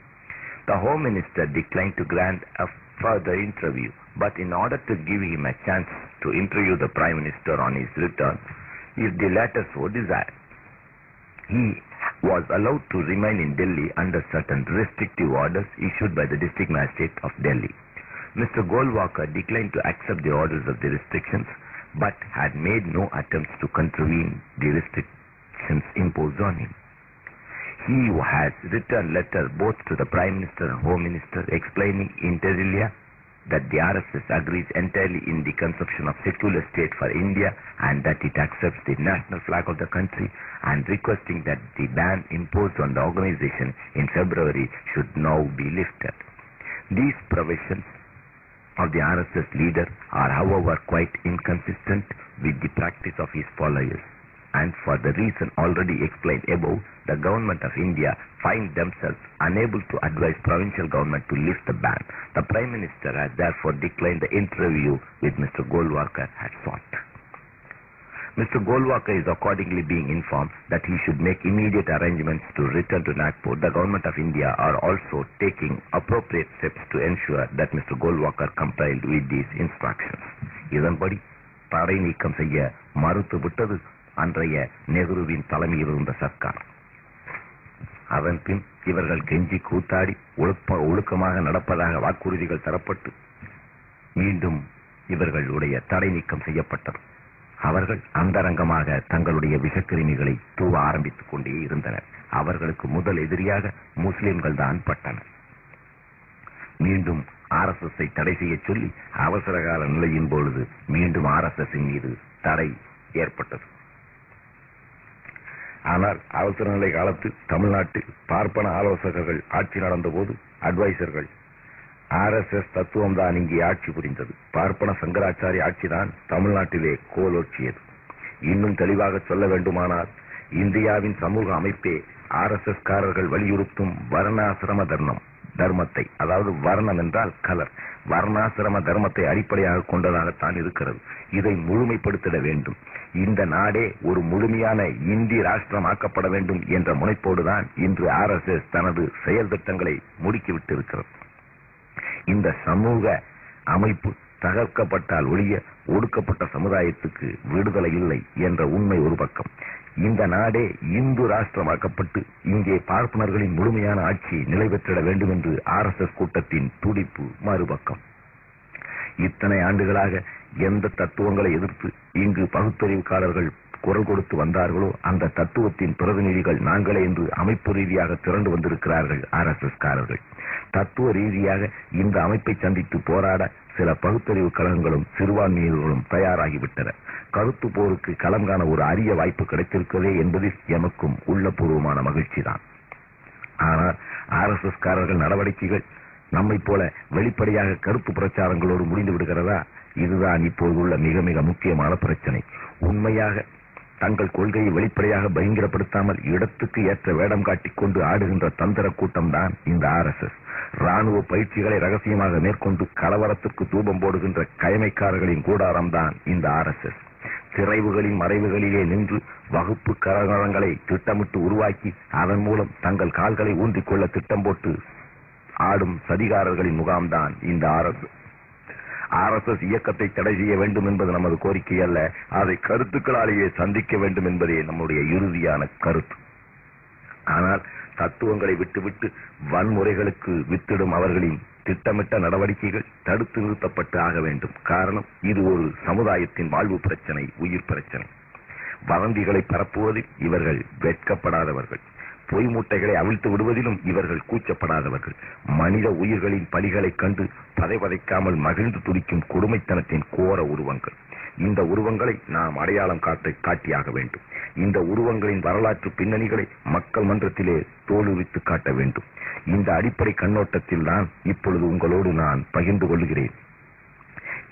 The Home Minister declined to grant a further interview, but in order to give him a chance to interview the Prime Minister on his return, if the latter so desired, he was allowed to remain in Delhi under certain restrictive orders issued by the District Magistrate of Delhi. Mr. Golwalkar declined to accept the orders of the restrictions, but had made no attempts to contravene the restrictions imposed on him. He has written letters both to the Prime Minister and Home Minister explaining inter alia that the RSS agrees entirely in the conception of secular state for India and that it accepts the national flag of the country, and requesting that the ban imposed on the organization in February should now be lifted. These provisions of the RSS leader are however quite inconsistent with the practice of his followers, and for the reason already explained above, the government of India find themselves unable to advise provincial government to lift the ban. The Prime Minister has therefore declined the interview with Mr. Golwalkar had sought. Mr. Golwalkar is accordingly being informed that he should make immediate arrangements to return to Nagpur. The government of India are also taking appropriate steps to ensure that Mr. Golwalkar complied with these instructions. இதன்படி தடை நீக்கம் செய்ய மறுத்துவிட்டது அன்றைய நெஹ்ருவின் தலைமையில் இருந்த சர்க்கார். அதன் பின் இவர்கள் கெஞ்சி கூத்தாடி ஒழுக்கமாக நடப்பதாக வாக்குறுதிகள் தரப்பட்டு மீண்டும் இவர்களுடைய தடை நீக்கம் செய்யப்பட்டது. அவர்கள் அந்தரங்கமாக தங்களுடைய விஷக்கிருமிகளை தூவ ஆரம்பித்துக் கொண்டே இருந்தனர். அவர்களுக்கு முதல் எதிரியாக முஸ்லிம்கள் தான் பட்டனர். மீண்டும் RSS தடை செய்ய சொல்லி அவசரகால நிலையின் பொழுது மீண்டும் RSS மீது தடை ஏற்பட்டது. ஆனால் அவசர நிலை காலத்தில் தமிழ்நாட்டில் பார்ப்பன ஆலோசகர்கள் ஆட்சி நடந்த போது அட்வைசர்கள் RSS தத்துவம் தான் இங்கே ஆட்சி புரிந்தது. பார்ப்பன சங்கராச்சாரி ஆட்சிதான் தமிழ்நாட்டிலே கோலோச்சியது. இன்னும் தெளிவாக சொல்ல வேண்டுமானால் இந்தியாவின் சமூக அமைப்பே RSS காரர்கள் வலியுறுத்தும் வர்ணாசிரம தர்மத்தை, அதாவது வர்ணம் என்றால் கலர், வர்ணாசிரம தர்மத்தை அடிப்படையாக கொண்டதாகத்தான் இருக்கிறது. இதை முழுமைப்படுத்திட வேண்டும். இந்த நாடே ஒரு முழுமையான இந்தி ராஷ்டிரமாக்கப்பட வேண்டும் என்ற முனைப்போடுதான் இன்று RSS தனது செயல் திட்டங்களை முடுக்கிவிட்டிருக்கிறது. இந்த சமூக அமைப்பு தகர்க்கப்பட்டால் ஒழிய ஒடுக்கப்பட்ட சமுதாயத்துக்கு விடுதலை இல்லை என்ற உண்மை ஒரு பக்கம். இந்த நாடே இந்து ராஷ்டிரமாக்கப்பட்டு இங்கே பார்ப்பனர்களின் முழுமையான ஆட்சி நிலை பெற்றிட வேண்டும் என்று RSS கூட்டத்தின் துடிப்பு மறுபக்கம். இத்தனை ஆண்டுகளாக எந்த தத்துவங்களை எதிர்த்து இங்கு பகுத்தறிவுக்காரர்கள் குரல் கொடுத்து வந்தார்களோ அந்த தத்துவத்தின் பிரதிநிதிகள் நாங்களே என்று அமைப்பு ரீதியாக திரண்டு வந்திருக்கிறார்கள் RSS காரர்கள். தத்துவ ரீதியாக இந்த அமைப்பை சந்தித்து போராட சில பகுத்தறிவு கழகங்களும் சிறுபான்மையினர்களும் தயாராகிவிட்டனர். கருத்து போருக்கு களம் காண ஒரு அரிய வாய்ப்பு கிடைத்திருக்கிறதே என்பதில் எமக்கும் உள்ளபூர்வமான மகிழ்ச்சி தான். ஆனால் RSS காரர்கள் நடவடிக்கைகள் நம்மை போல வெளிப்படையாக கருத்து பிரச்சாரங்களோடு முடிந்து விடுகிறதா? இதுதான் இப்போது உள்ள மிக மிக முக்கியமான பிரச்சனை. உண்மையாக தங்கள் கொள்கையை வெளிப்படையாக பயங்கரப்படுத்தாமல் இடத்துக்கு ஏற்ற வேடம் காட்டிக்கொண்டு ஆடுகின்ற தந்திர கூட்டம் தான் இந்த RSS. ராணுவ பயிற்சிகளை ரகசியமாக மேற்கொண்டு கலவரத்துக்கு தூபம் போடுகின்ற கயமைக்காரர்களின் கூடாரம் தான் இந்த RSS. சிறைவுகளின் மறைவுகளிலே நின்று வகுப்பு கலவரங்களை திட்டமிட்டு உருவாக்கி அதன் மூலம் தங்கள் கால்களை ஊன்றிக்கொள்ள திட்டம் போட்டு ஆடும் சதிகாரர்களின் முகாம்தான் இந்த RSS இயக்கத்தை தடை செய்ய வேண்டும் என்பது நமது கோரிக்கை அல்ல. அதை கருத்துக்களாலேயே சந்திக்க வேண்டும் என்பதே நம்முடைய இறுதியான கருத்து. ஆனால் தத்துவங்களை விட்டுவிட்டு வன்முறைகளுக்கு வித்திடும் அவர்களின் திட்டமிட்ட நடவடிக்கைகள் தடுத்து நிறுத்தப்பட்டு ஆக வேண்டும். காரணம், இது ஒரு சமுதாயத்தின் வாழ்வு பிரச்சனை, உயிர் பிரச்சனை. வதந்திகளை பரப்புவதில் இவர்கள் வெட்கப்படாதவர்கள். பொய் மூட்டைகளை அவிழ்த்து விடுவதிலும் இவர்கள் கூச்சப்படாதவர்கள். மனித உயிர்களின் பலிகளைக் கண்டு பதைக்காமல் மகிழ்ந்து துடிக்கும் கொடுமைத்தனத்தின் கோர உருவங்கள். இந்த உருவங்களை நாம் அடையாளம் காட்டியாக வேண்டும். இந்த உருவங்களின் வரலாற்று பின்னணிகளை மக்கள் மன்றத்திலே தோலுரித்து காட்ட வேண்டும். இந்த அடிப்படை கண்ணோட்டத்தில் தான் இப்பொழுது உங்களோடு நான் பகிர்ந்து கொள்கிறேன்.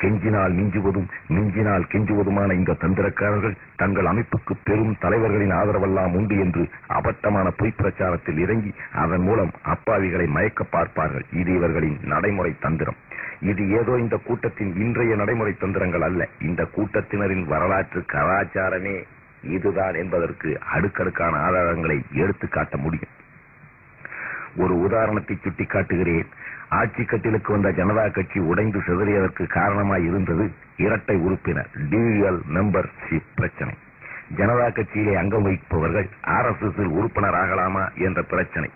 கெஞ்சினால் மிஞ்சுவதும் மிஞ்சினால் கெஞ்சுவதுமான இந்த தந்திரக்காரர்கள் தங்கள் அமைப்புக்கு பெரும் தலைவர்களின் ஆதரவெல்லாம் உண்டு என்று அபத்தமான பொய் பிரச்சாரத்தில் இறங்கி அதன் மூலம் அப்பாவிகளை மயக்க பார்ப்பார்கள். இது இவர்களின் நடைமுறை தந்திரம். இது ஏதோ இந்த கூட்டத்தின் இன்றைய நடைமுறை தந்திரங்கள் அல்ல. இந்த கூட்டத்தினரின் வரலாற்று கலாச்சாரமே இதுதான் என்பதற்கு அடுக்கடுக்கான ஆதாரங்களை எடுத்து காட்ட முடியும். ஒரு உதாரணத்தை சுட்டிக்காட்டுகிறேன். ஆட்சி கட்டிலுக்கு வந்த ஜனதா கட்சி உடைந்து சிதறியதற்கு காரணமாய் இருந்தது இரட்டை உறுப்பினர் டியூவல் மெம்பர்ஷிப் பிரச்சனை. ஜனதா கட்சியிலே அங்கம் வகிப்பவர்கள் RSS உறுப்பினர் ஆகலாமா என்ற பிரச்சனை.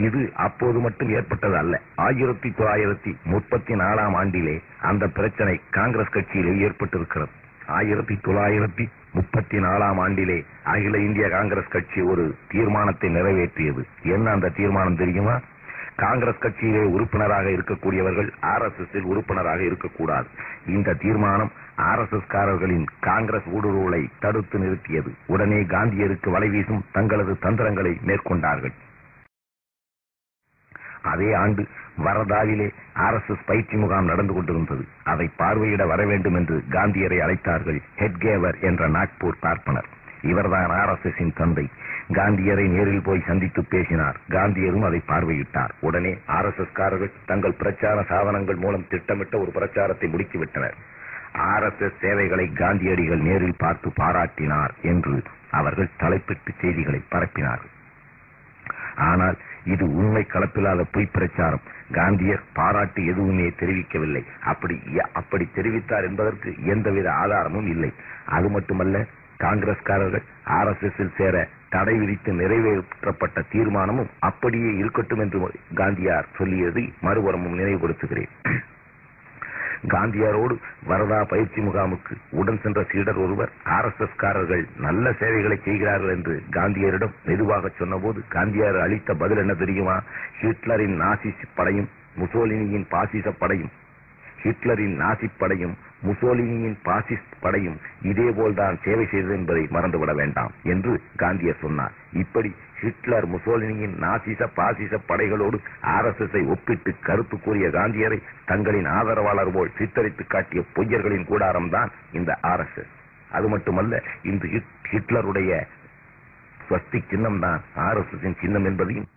இது அப்போது மட்டும் ஏற்பட்டது அல்ல. 1934 ஆண்டிலே அந்த பிரச்சனை காங்கிரஸ் கட்சியிலே ஏற்பட்டிருக்கிறது. 1934 ஆண்டிலே அகில இந்திய காங்கிரஸ் கட்சி ஒரு தீர்மானத்தை நிறைவேற்றியது. என்ன அந்த தீர்மானம் தெரியுமா? காங்கிரஸ் கட்சியிலே உறுப்பினராக இருக்கக்கூடியவர்கள் RSS உறுப்பினராக இருக்கக்கூடாது. இந்த தீர்மானம் RSS காரர்களின் காங்கிரஸ் ஊடுருவலை தடுத்து நிறுத்தியது. உடனே காந்தியருக்கு வலைவீசும் தங்களது தந்திரங்களை மேற்கொண்டார்கள். அதே ஆண்டு வரதாவிலே RSS பயிற்சி முகாம் நடந்து கொண்டிருந்தது. அதை பார்வையிட வர வேண்டும் என்று காந்தியரை அழைத்தார்கள் ஹெட்கேவர் என்ற நாக்பூர் பார்ப்பனர். இவர்தான் RSSின் தந்தை. காந்தியரை நேரில் போய் சந்தித்து பேசினார். காந்தியரும் அதை பார்வையிட்டார். உடனே RSS காரர்கள் தங்கள் பிரச்சார சாதனங்கள் மூலம் திட்டமிட்ட ஒரு பிரச்சாரத்தை முடுக்கிவிட்டனர். RSS சேவைகளை காந்தியடிகள் நேரில் பார்த்து பாராட்டினார் என்று அவர்கள் தலைப்பிட்டு செய்திகளை பரப்பினார்கள். ஆனால் இது உண்மை கலப்பில்லாத பொய் பிரச்சாரம். காந்தியர் பாராட்டு எதுவுமே தெரிவிக்கவில்லை. அப்படி தெரிவித்தார் என்பதற்கு எந்தவித ஆதாரமும் இல்லை. அது மட்டுமல்ல, காங்கிரஸ்காரர்கள் RSSில் சேர தடை விதித்து நிறைவேற்றப்பட்ட தீர்மானமும் அப்படியே இருக்கட்டும் என்று காந்தியார் சொல்லியதை மறுபுறமும் நினைவுபடுத்துகிறேன். காந்தியாரோடு வரதா பயிற்சி முகாமுக்கு உடன் சென்ற சீடர் ஒருவர் RSS காரர்கள் நல்ல சேவைகளை செய்கிறார்கள் என்று காந்தியரிடம் மெதுவாக சொன்னபோது காந்தியார் அளித்த பதில் என்ன தெரியுமா? ஹிட்லரின் நாசி படையும் முசோலினியின் பாசிச படையும் முசோலினியின் பாசிஸ்ட் படையும் இதேபோல்தான் சேவை செய்தது என்பதை மறந்துவிட வேண்டாம் என்று காந்தியர் சொன்னார். இப்படி ஹிட்லர் முசோலினியின் நாசிச பாசிச படைகளோடு RSSஐ ஒப்பிட்டு கருத்து கூறிய காந்தியரை தங்களின் ஆதரவாளர் போல் சித்தரித்து காட்டிய பொய்யர்களின் கூடாரம் தான் இந்த RSS. அது மட்டுமல்ல, இந்த ஹிட்லருடைய ஸ்வஸ்திக் சின்னம் தான் RSSின் சின்னம் என்பதையும்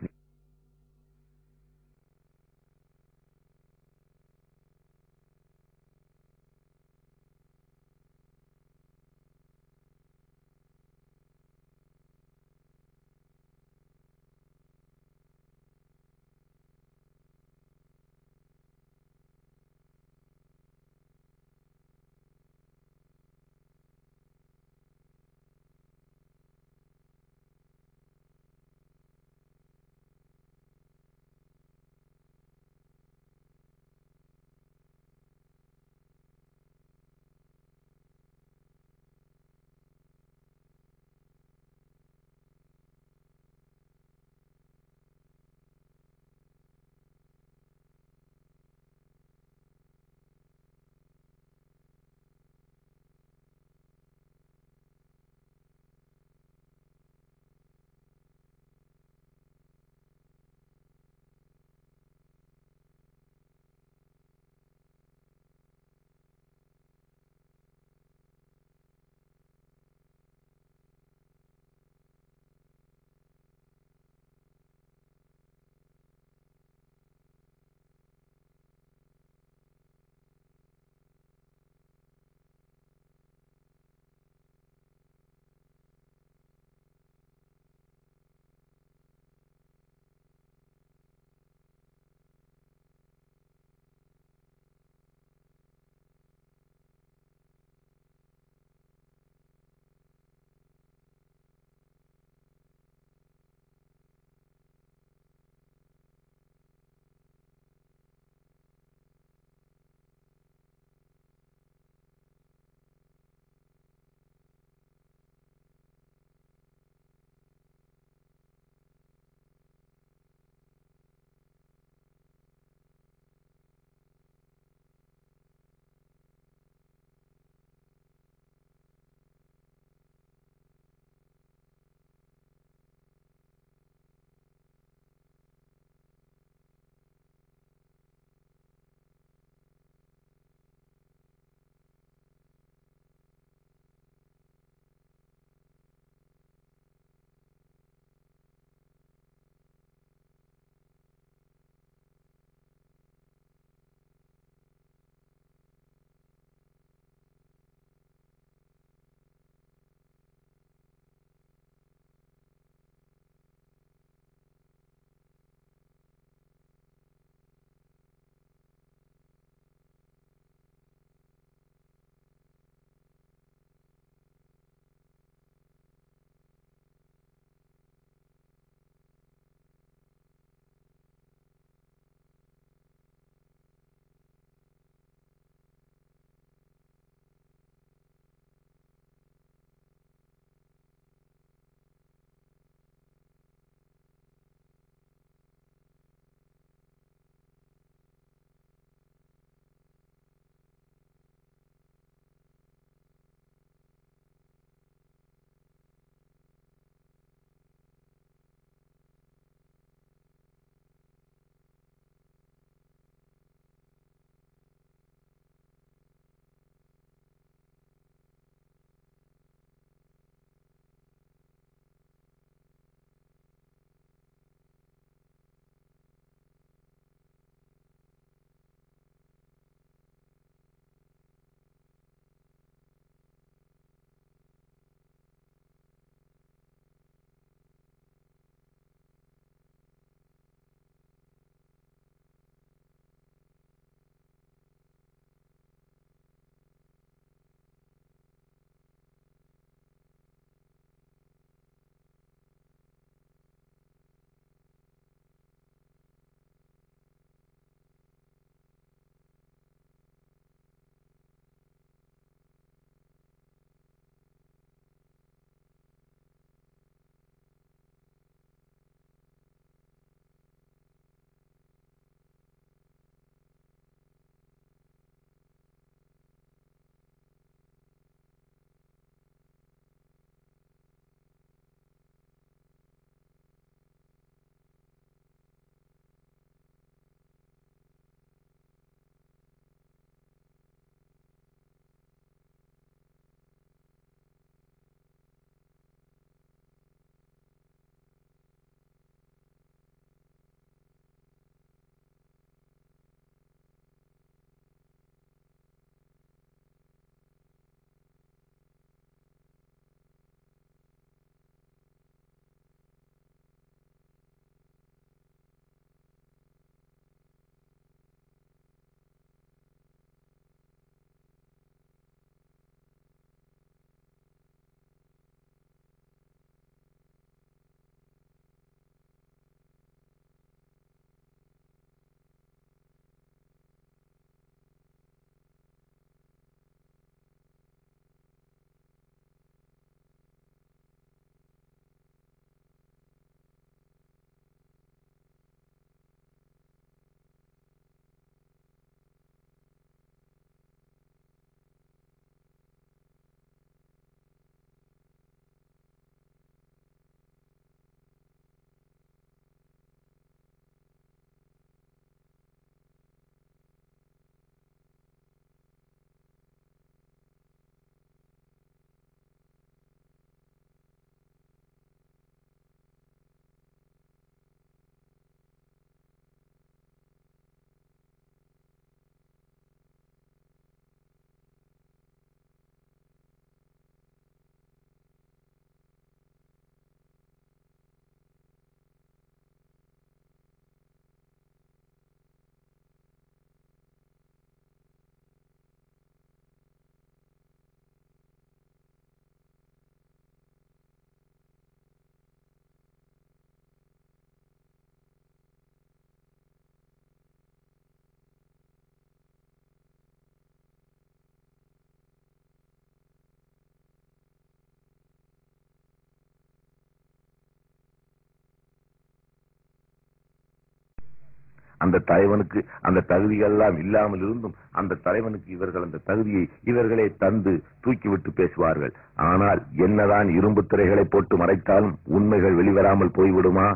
அந்த தலைவனுக்கு அந்த தகுதிகள் எல்லாம் இல்லாமல் இருந்தும் அந்த தலைவனுக்கு இவர்கள் அந்த தகுதியை இவர்களே தந்து தூக்கிவிட்டு பேசுவார்கள். ஆனால் என்னதான் இரும்பு திரைகளை போட்டு மறைத்தாலும் உண்மைகள் வெளிவராமல் போய்விடுமா?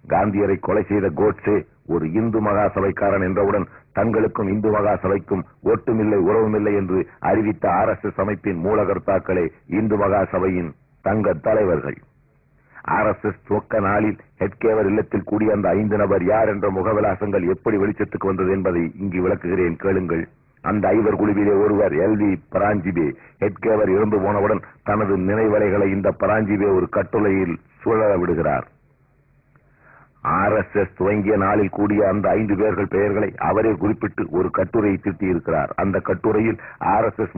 காந்தியரை கொலை செய்த கோட்சே ஒரு இந்து மகாசபைக்காரன் என்றவுடன் தங்களுக்கும் இந்து மகாசபைக்கும் ஒட்டுமில்லை உறவுமில்லை என்று அறிவித்த RSS அமைப்பின் மூலகர்த்தாக்களே இந்து மகாசபையின் தங்க தலைவர்கள். RSS துவக்க நாளில் ஹெட்கேவர் இல்லத்தில் கூடிய அந்த 5 நபர் யார் என்ற முகவிலாசங்கள் எப்படி வெளிச்சத்துக்கு வந்தது என்பதை இங்கு விளக்குகிறேன், கேளுங்கள். அந்த 5 குழுவிலே ஒருவர் LV பராஞ்சிபே. ஹெட்கேவர் இறந்து போனவுடன் தனது நினைவலைகளை இந்த பராஞ்சிபே ஒரு கட்டுரையில் சுழல விடுகிறார். RSS துவங்கிய நாளில் கூடிய அந்த 5 பேர்கள் பெயர்களை அவரே குறிப்பிட்டு ஒரு கட்டுரையை திட்டியிருக்கிறார். அந்த கட்டுரையில் RSS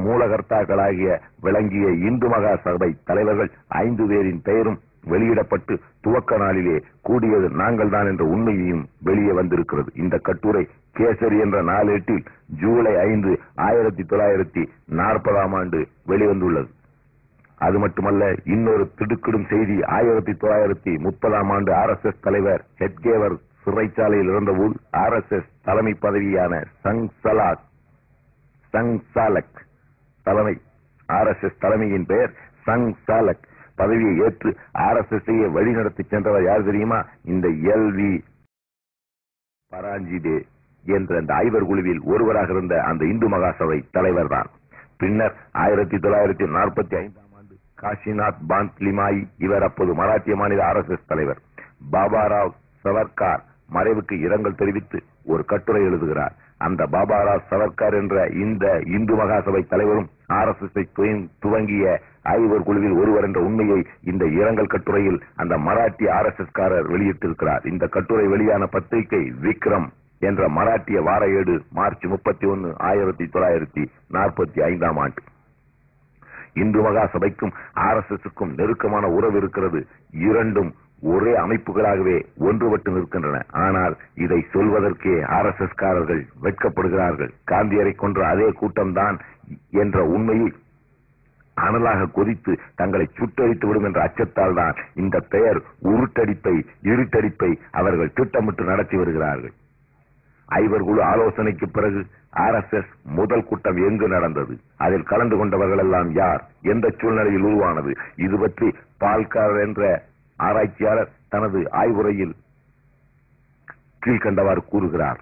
மூலகர்த்தாக்களாகிய விளங்கிய இந்து மகாசபை தலைவர்கள் 5 பேரின் பெயரும் வெளியிடப்பட்டு துவக்க நாளிலே கூடியது நாங்கள் தான் என்ற உண்மையையும் வெளியே வந்திருக்கிறது. இந்த கட்டுரை கேசரி என்ற நாளேட்டில் ஜூலை 5, 1940 வெளிவந்துள்ளது. அது மட்டுமல்ல, இன்னொரு திடுக்கிடும் செய்தி 1930 RSS தலைவர் ஹெட்கேவர் சிறைச்சாலையில் இருந்தபோது RSS தலைமை பதவியான சங்சாலக் தலைமை RSS தலைமையின் பெயர் சங்சாலக் பதவியை ஏற்று RSS வழிநடத்தி சென்றவர் யார் தெரியுமா? இந்த LV பராஞ்சிபே என்ற அந்த 5 குழுவில் ஒருவராக இருந்த அந்த இந்து மகாசபை தலைவர் தான். பின்னர் 1945 காஷிநாத் பாந்த்லிமாயி, இவர் அப்போது மராட்டிய மாநில RSS தலைவர். பாபாராவ் சவர்கார் மறைவுக்கு இரங்கல் தெரிவித்து ஒரு கட்டுரை எழுதுகிறார். அந்த பாபாராவ் சவர்கார் என்ற இந்த இந்து மகாசபை தலைவரும் RSS துவங்கிய 5 குழுவில் ஒருவர் என்ற உண்மையை இந்த இரங்கல் கட்டுரையில் அந்த மராட்டிய RSS காரர் வெளியிட்டிருக்கிறார். இந்த கட்டுரை வெளியான பத்திரிகை விக்ரம் என்ற மராட்டிய வார ஏடு மார்ச் 31, 1945. இந்து மகாசபைக்கும் RSSக்கும் நெருக்கமான உறவு இருக்கிறது. இரண்டும் ஒரே அமைப்புகளாகவே ஒன்றுபட்டு நிற்கின்றன. ஆனால் இதை சொல்வதற்கே RSS காரர்கள் வெட்கப்படுகிறார்கள். காந்தியரை கொன்ற அதே கூட்டம்தான் என்ற உண்மையை அனலாக கொதித்து தங்களை சுட்டரித்து விடும் என்ற அச்சத்தால் தான் இந்த பெயர் இருட்டடிப்பை அவர்கள் திட்டமிட்டு நடத்தி வருகிறார்கள். 5 குழு ஆலோசனைக்கு பிறகு RSS முதல் கூட்டம் எங்கு நடந்தது? அதில் கலந்து கொண்டவர்கள் எல்லாம் யார்? எந்த சூழ்நிலையில் உருவானது? இது பற்றி பால்கார் என்ற ஆராய்ச்சியாளர் தனது ஆய்வுரையில் கீழ்கண்டவாறு கூறுகிறார்.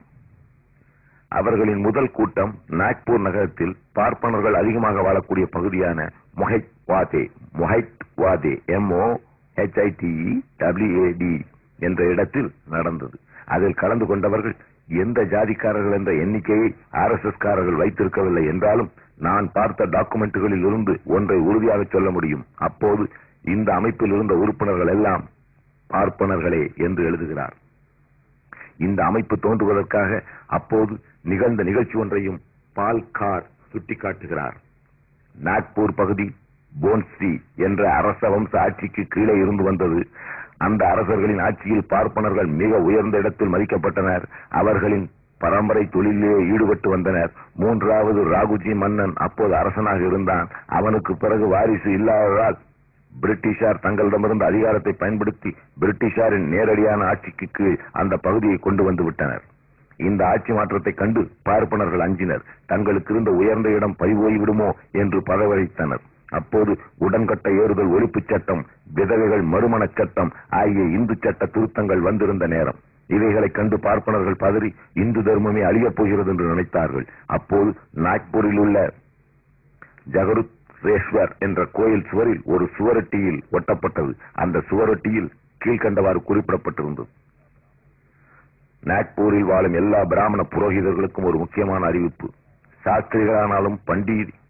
அவர்களின் முதல் கூட்டம் நாக்பூர் நகரத்தில் பார்ப்பனர்கள் அதிகமாக வாழக்கூடிய பகுதியான மொஹைட்வாதே MOHITEWAD என்ற இடத்தில் நடந்தது. அதில் கலந்து கொண்டவர்கள் எந்த ஜாதிக்காரர்கள் என்ற எண்ணிக்கையை RSS காரர்கள் வைத்திருக்கவில்லை என்றாலும் நான் பார்த்த டாக்குமெண்ட்டுகளில் இருந்து ஒன்றை உறுதியாக சொல்ல முடியும். அப்போது இந்த அமைப்பில் இருந்த உறுப்பினர்கள் எல்லாம் பார்ப்பனர்களே என்று எழுதுகிறார். இந்த அமைப்பு தோன்றுவதற்காக அப்போது நிகழ்ந்த நிகழ்ச்சி ஒன்றையும் பால்கார் சுட்டிக்காட்டுகிறார். நாக்பூர் பகுதி போன்ஸ்ரீ என்ற அரச வம்ச ஆட்சிக்கு கீழே இருந்து வந்தது. அந்த அரசர்களின் ஆட்சியில் பார்ப்பனர்கள் மிக உயர்ந்த இடத்தில் மதிக்கப்பட்டனர். அவர்களின் பரம்பரை தொழிலே ஈடுபட்டு வந்தனர். 3வது ராகுஜி மன்னன் அப்போது அரசனாக இருந்தான். அவனுக்கு பிறகு வாரிசு இல்லாததால் பிரிட்டிஷார் தங்களிடமிருந்து அதிகாரத்தை பயன்படுத்தி பிரிட்டிஷாரின் நேரடியான ஆட்சிக்கு கீழ் அந்த பகுதியை கொண்டு வந்து விட்டனர். இந்த ஆட்சி மாற்றத்தை கண்டு பார்ப்பனர்கள் அஞ்சினர். தங்களுக்கு இருந்த உயர்ந்த இடம் பறிபோய்விடுமோ என்று பதவழித்தனர். அப்போது உடன்கட்டை ஏறுதல் ஒழிப்புச் சட்டம், விதவைகள் மறுமண சட்டம் ஆகிய இந்து சட்ட திருத்தங்கள் வந்திருந்த நேரம். இவைகளை கண்டு பார்ப்பனர்கள் பதறி இந்து தர்மமே அழியப் போகிறது என்று நினைத்தார்கள். அப்போது நாக்பூரில் உள்ள ஜகருத்ரேஸ்வர் என்ற கோயில் சுவரில் ஒரு சுவரொட்டியில் ஒட்டப்பட்டது. அந்த சுவரொட்டியில் கீழ்கண்டவாறு குறிப்பிடப்பட்டிருந்தது. நாக்பூரில் வாழும் எல்லா பிராமண புரோகிதர்களுக்கும் ஒரு முக்கியமான அறிவிப்பு. சாஸ்திரிகளானாலும்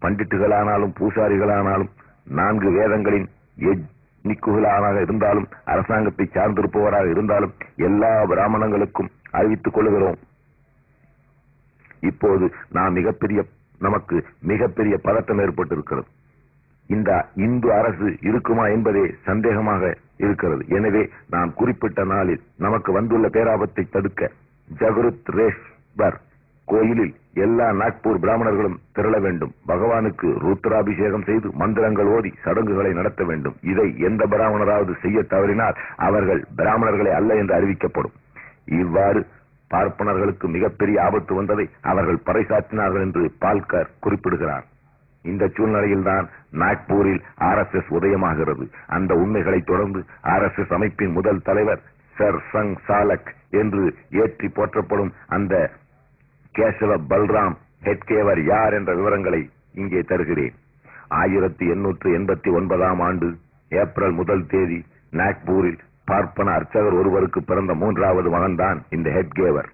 பண்டிட்டுகளானாலும் பூசாரிகளானாலும் 4 வேதங்களின் நிக்குகளாக இருந்தாலும் அரசாங்கத்தை சார்ந்திருப்பவராக இருந்தாலும் எல்லா பிராமணங்களுக்கும் அறிவித்துக் கொள்கிறோம். இப்போது நமக்கு மிகப்பெரிய பதட்டம் ஏற்பட்டிருக்கிறது. இந்த இந்து அரசு இருக்குமா என்பதே சந்தேகமாக இருக்கிறது. எனவே நாம் குறிப்பிட்ட நாளில் நமக்கு வந்துள்ள பேராபத்தை தடுக்க ஜகருத்ரேஸ்வர் கோயிலில் எல்லா நாக்பூர் பிராமணர்களும் திரள வேண்டும். பகவானுக்கு ருத்ராபிஷேகம் செய்து மந்திரங்கள் ஓதி சடங்குகளை நடத்த வேண்டும். இதை எந்த பிராமணராவது செய்ய தவறினால் அவர்கள் பிராமணர்களே அல்ல என்று அறிவிக்கப்படும். இவ்வாறு பார்ப்பனர்களுக்கு மிகப்பெரிய ஆபத்து வந்ததை அவர்கள் பறைசாற்றினார்கள் என்று பால்கர் குறிப்பிடுகிறார். இந்த சூழ்நிலையில்தான் நாக்பூரில் RSS உதயமாகிறது. அந்த உண்மைகளை தொடர்ந்து RSS அமைப்பின் முதல் தலைவர் சர் சங் சாலக் என்று ஏற்றி போற்றப்படும் அந்த கேசவ பல்ராம் ஹெட்கேவர் யார் என்ற விவரங்களை இங்கே தருகிறேன். 1889 ஆண்டு ஏப்ரல் 1 தேதி நாக்பூரில் பார்ப்பன அர்ச்சகர் ஒருவருக்கு பிறந்த 3வது மகன்தான் இந்த ஹெட்கேவர்.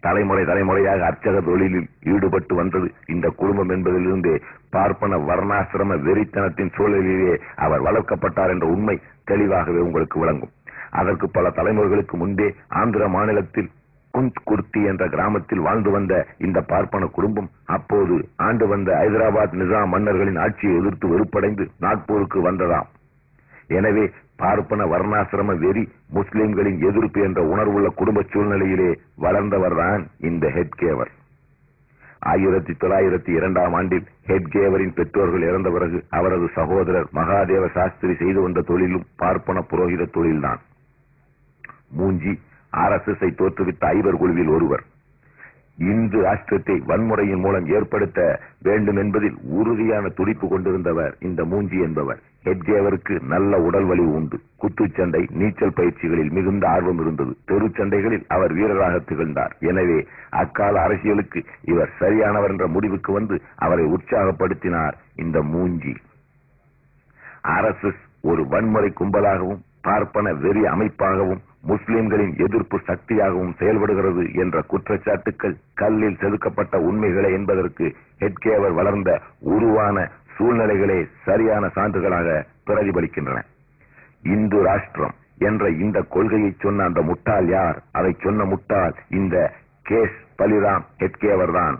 தலைமுறையாக அர்ச்சக தொழிலில் ஈடுபட்டு வந்தது இந்த குடும்பம் என்பதிலிருந்தே பார்ப்பன வர்ணாசிரம வெறித்தனத்தின் சூழலிலே அவர் வளர்க்கப்பட்டார் என்ற உண்மை தெளிவாகவே உங்களுக்கு விளங்கும். அதற்கு பல தலைமுறைகளுக்கு முன்பே ஆந்திர மாநிலத்தில் குந்த்குர்த்தி என்ற கிராமத்தில் வாழ்ந்து வந்த இந்த பார்ப்பன குடும்பம் அப்போது ஆண்டு வந்த ஹைதராபாத் நிசாம் மன்னர்களின் ஆட்சியை எதிர்த்து வெறுப்படைந்து நாக்பூருக்கு வந்ததாம். எனவே பார்ப்பன வர்ணாசிரம வெறி, முஸ்லிம்களின் எதிர்ப்பு என்ற உணர்வுள்ள குடும்ப சூழ்நிலையிலே வளர்ந்தவர்தான் இந்த ஹெட்கேவர். 1902 ஆண்டில் ஹெட்கேவரின் பெற்றோர்கள் இறந்த பிறகு அவரது சகோதரர் மகாதேவ சாஸ்திரி செய்து வந்த தொழிலும் பார்ப்பன புரோகித தொழில்தான். மூஞ்சி RSS தோற்றுவித்த ஐவர் குழுவில் ஒருவர். இந்து ராஷ்டிரத்தை வன்முறையின் மூலம் ஏற்படுத்த வேண்டும் என்பதில் உறுதியான துடிப்பு கொண்டிருந்தவர் இந்த மூஞ்சி என்பவர். ஹெட்கேவருக்கு நல்ல உடல் வலிவு உண்டு. குத்துச்சண்டை, நீச்சல் பயிற்சிகளில் மிகுந்த ஆர்வம் இருந்தது. தெருச்சண்டைகளில் அவர் வீரராக திகழ்ந்தார். எனவே அக்கால அரசியலுக்கு இவர் சரியானவர் என்ற முடிவுக்கு வந்து அவரை உற்சாகப்படுத்தினார் இந்த மூஞ்சி. RSS ஒரு வன்முறை கும்பலாகவும் பார்ப்பன வெறி அமைப்பாகவும் முஸ்லிம்களின் எதிர்ப்பு சக்தியாகவும் செயல்படுகிறது என்ற குற்றச்சாட்டுக்கள் கல்லில் செதுக்கப்பட்ட உண்மைகளே என்பதற்கு ஹெட்கேவர் வளர்ந்த உருவான சூழ்நிலைகளே சரியான சான்றுகளாக பிரதிபலிக்கின்றன. இந்து ராஷ்டிரம் என்ற இந்த கொள்கையை சொன்ன அந்த முட்டாள் யார்? அதை சொன்ன முட்டாள் இந்த கேஸ் பலிராம் ஹெட்கேவர் தான்.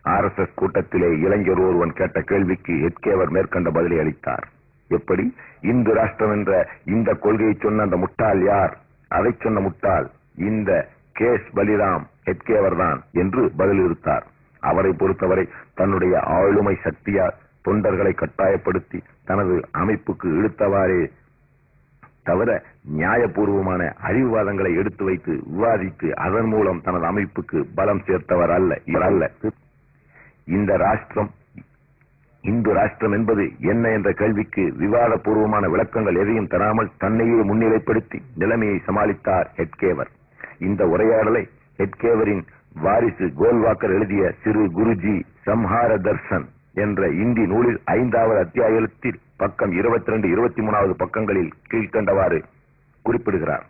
RSS கூட்டத்திலே இளைஞர் ஒருவன் கேட்ட கேள்விக்கு ஹெட்கேவர் மேற்கண்ட பதிலை அளித்தார். எப்படி? இந்து ராஷ்டிரம் என்ற இந்த கொள்கையை சொன்ன அந்த முட்டாள் யார்? அதை சொன்ன முட்டாள் இந்த கேஸ் பலிராம் ஹெட்கேவர் தான் என்று பதிலளித்தார். அவரை பொறுத்தவரை தன்னுடைய ஆளுமை சக்தியால் தொண்டர்களை கட்டாயப்படுத்தி தனது அமைப்புக்கு இழுத்தவாறே தவிர நியாயபூர்வமான அறிவுவாதங்களை எடுத்து வைத்து விவாதித்து அதன் மூலம் தனது அமைப்புக்கு பலம் சேர்த்தவர் அல்ல இவர் அல்ல. இந்த ராஷ்டிரம், இந்து ராஷ்டிரம் என்பது என்ன என்ற கேள்விக்கு விவாதபூர்வமான விளக்கங்கள் எதையும் தராமல் தன்னையே முன்னிலைப்படுத்தி நிலைமையை சமாளித்தார் ஹெட்கேவர். இந்த உரையாடலை ஹெட்கேவரின் வாரிசு கோல்வாக்கர் எழுதிய சிறு குருஜி சம்ஹார தர்சன் என்ற இந்தி நூலில் 5வது அத்தியாயத்தில் பக்கம் 22, 23வது பக்கங்களில் கீழ்கண்டவாறு குறிப்பிடுகிறார்.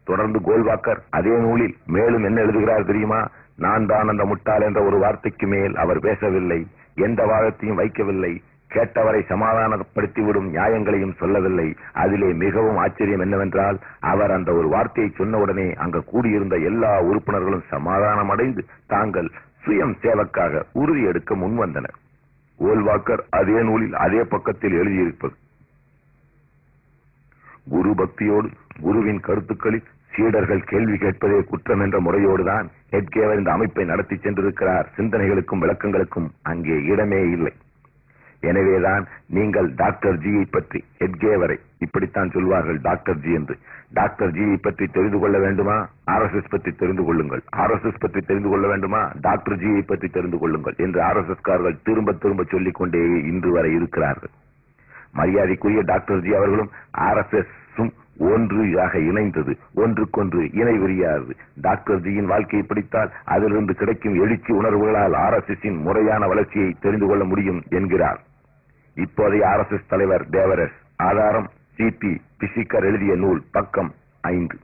தொடர்ந்து கோல்வாக்கர் அதே நூலில் மேலும் என்ன எழுதுகிறார் தெரியுமா? நான் தான் அந்த முட்டாள் என்ற ஒரு வார்த்தைக்கு மேல் அவர் பேசவில்லை, எந்த வாதத்தையும் வைக்கவில்லை, கேட்டவரை சமாதானப்படுத்திவிடும் நியாயங்களையும் சொல்லவில்லை. அதிலே மிகவும் ஆச்சரியம் என்னவென்றால், அவர் அந்த ஒரு வார்த்தையை சொன்னவுடனே அங்கு கூடியிருந்த எல்லா உறுப்பினர்களும் சமாதானம் அடைந்து தாங்கள் சுயம் சேவக்காக உறுதி எடுக்க முன்வந்தனர். கோல்வாக்கர் அதே நூலில் அதே பக்கத்தில் எழுதியிருப்பது, குரு பக்தியோடு குருவின் கருத்துக்களில் சீடர்கள் கேள்வி கேட்பதே குற்றம் என்ற முறையோடுதான் ஹெட்கேவர் இந்த அமைப்பை நடத்தி சென்றிருக்கிறார். சிந்தனைகளுக்கும் விளக்கங்களுக்கும் அங்கே இடமே இல்லை. எனவேதான் நீங்கள் டாக்டர் ஜியை பற்றி, ஹெட்கேவரை இப்படித்தான் சொல்வார்கள் டாக்டர் ஜி என்று. டாக்டர் ஜியை பற்றி தெரிந்து கொள்ள வேண்டுமா? RSS பற்றி தெரிந்து கொள்ளுங்கள். RSS பற்றி தெரிந்து கொள்ள வேண்டுமா? டாக்டர் ஜியை பற்றி தெரிந்து கொள்ளுங்கள் என்று RSS காரர்கள் திரும்ப திரும்ப சொல்லிக் கொண்டே இன்று வரை இருக்கிறார்கள். மரியாதைக்குரிய டாக்டர் ஜி அவர்களும் RSS-உம் ஒன்றாக இணைந்தது, ஒன்றுக்கொன்று இணை விரியாது. டாக்டர் ஜியின் வாழ்க்கையை படித்தால் அதிலிருந்து கிடைக்கும் எழுச்சி உணர்வுகளால் RSS-இன் முறையான வளர்ச்சியை தெரிந்து கொள்ள முடியும் என்கிறார் இப்போதைய RSS தலைவர் தேவரஸ். ஆதாரம் CP பிசிக்கர் எழுதிய நூல், பக்கம் 5.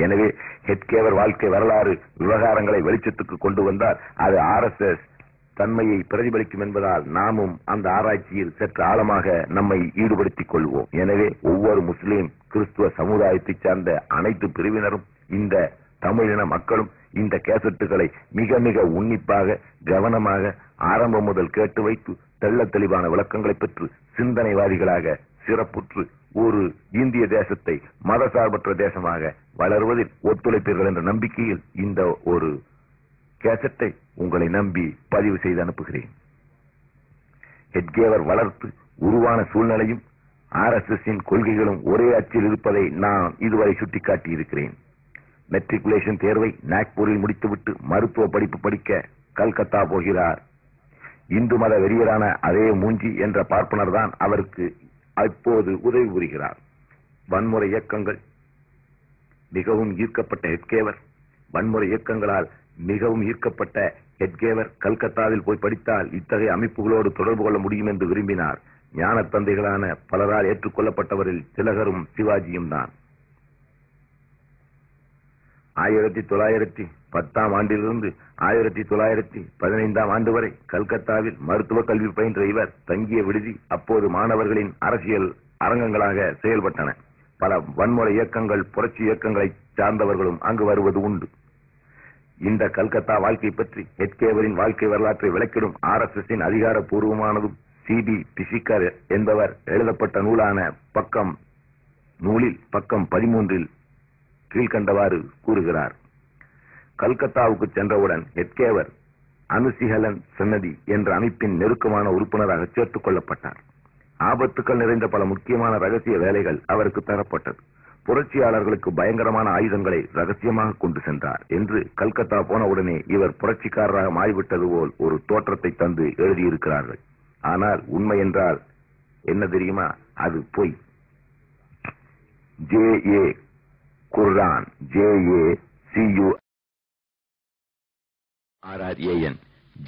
எனவே ஹெட்கேவர் வாழ்க்கை வரலாறு விவகாரங்களை வெளிச்சத்துக்கு கொண்டு வந்தால் அது RSS தன்மையை பிரதிபலிக்கும் என்பதால் நாமும் அந்த ஆராய்ச்சியில் சற்று ஆழமாக நம்மை ஈடுபடுத்திக் கொள்வோம். எனவே ஒவ்வொரு முஸ்லிம் கிறிஸ்துவ சமுதாயத்தை சார்ந்த அனைத்து பிரிவினரும், இந்த தமிழின மக்களும் இந்த கேசட்டுகளை மிக மிக உன்னிப்பாக கவனமாக ஆரம்பம் முதல் கேட்டு வைத்து தெள்ள தெளிவான விளக்கங்களை பெற்று சிந்தனைவாதிகளாக சிறப்புற்று ஒரு இந்திய தேசத்தை மதசார்பற்ற தேசமாக வளர்வதில் ஒத்துழைப்பீர்கள் என்ற நம்பிக்கையில் இந்த ஒரு கேசட்டை உங்களை நம்பி பதிவு செய்து அனுப்புகிறேன். ஹெட்கேவர் வளர்த்து உருவான சூழ்நிலையும் RSS-இன் கொள்கைகளும் ஒரே அச்சில் இருப்பதை நான் இதுவரை சுட்டிக்காட்டி இருக்கிறேன். மெட்ரிகுலேஷன் தேர்வை நாக்பூரில் முடித்துவிட்டு மருத்துவ படிப்பு படிக்க கல்கத்தா போகிறார். இந்து மத வெறியரான அதே மூஞ்சி என்ற பார்ப்பனர் தான் அவருக்கு அப்போது உதவி புரிகிறார். வன்முறை இயக்கங்கள் மிகவும் ஈர்க்கப்பட்ட ஹெட்கேவர் வன்முறை இயக்கங்களால் மிகவும் ஈர்க்கப்பட்ட ஹெட்கேவர் கல்கத்தாவில் போய் படித்தால் இத்தகைய அமைப்புகளோடு தொடர்பு கொள்ள முடியும் என்று விரும்பினார். ஞான தந்தைகளான பலரால் ஏற்றுக்கொள்ளப்பட்டவரில் திலகரும் சிவாஜியும் தான். 1910 ஆண்டிலிருந்து 1915 ஆண்டு வரை கல்கத்தாவில் மருத்துவ கல்வி பயின்ற இவர் தங்கிய விடுதி அப்போது மாணவர்களின் அரசியல் அரங்கங்களாக செயல்பட்டன. பல வன்முறை இயக்கங்கள் புரட்சி இயக்கங்களை சார்ந்தவர்களும் அங்கு வருவது உண்டு. இந்த கல்கத்தா வாழ்க்கை பற்றி ஹெட்கேவரின் வாழ்க்கை வரலாற்றை விளக்கிடும் RSSன் அதிகாரப்பூர்வமானதும் CB பிசிக்கர் என்பவர் எழுதப்பட்ட நூலான நூலில் பக்கம் 13 கீழ்கண்டவாறு கூறுகிறார். கல்கத்தாவுக்கு சென்றவுடன் ஹெட்கேவர் அனுசிஹலன் சன்னதி என்ற அமைப்பின் நெருக்கமான உறுப்பினராக சேர்த்துக் கொள்ளப்பட்டார். ஆபத்துக்கள் நிறைந்த பல முக்கியமான ரகசிய வேலைகள் அவருக்கு தரப்பட்டது. புரட்சியாளர்களுக்கு பயங்கரமான ஆயுதங்களை ரகசியமாக கொண்டு சென்றார் என்று கல்கத்தா போனவுடனே இவர் புரட்சிக்காரராக மாறிவிட்டது போல் ஒரு தோற்றத்தை தந்து எழுதியிருக்கிறார்கள். ஆனால் உண்மை என்றால் என்ன தெரியுமா? அது பொய். J.A. Curran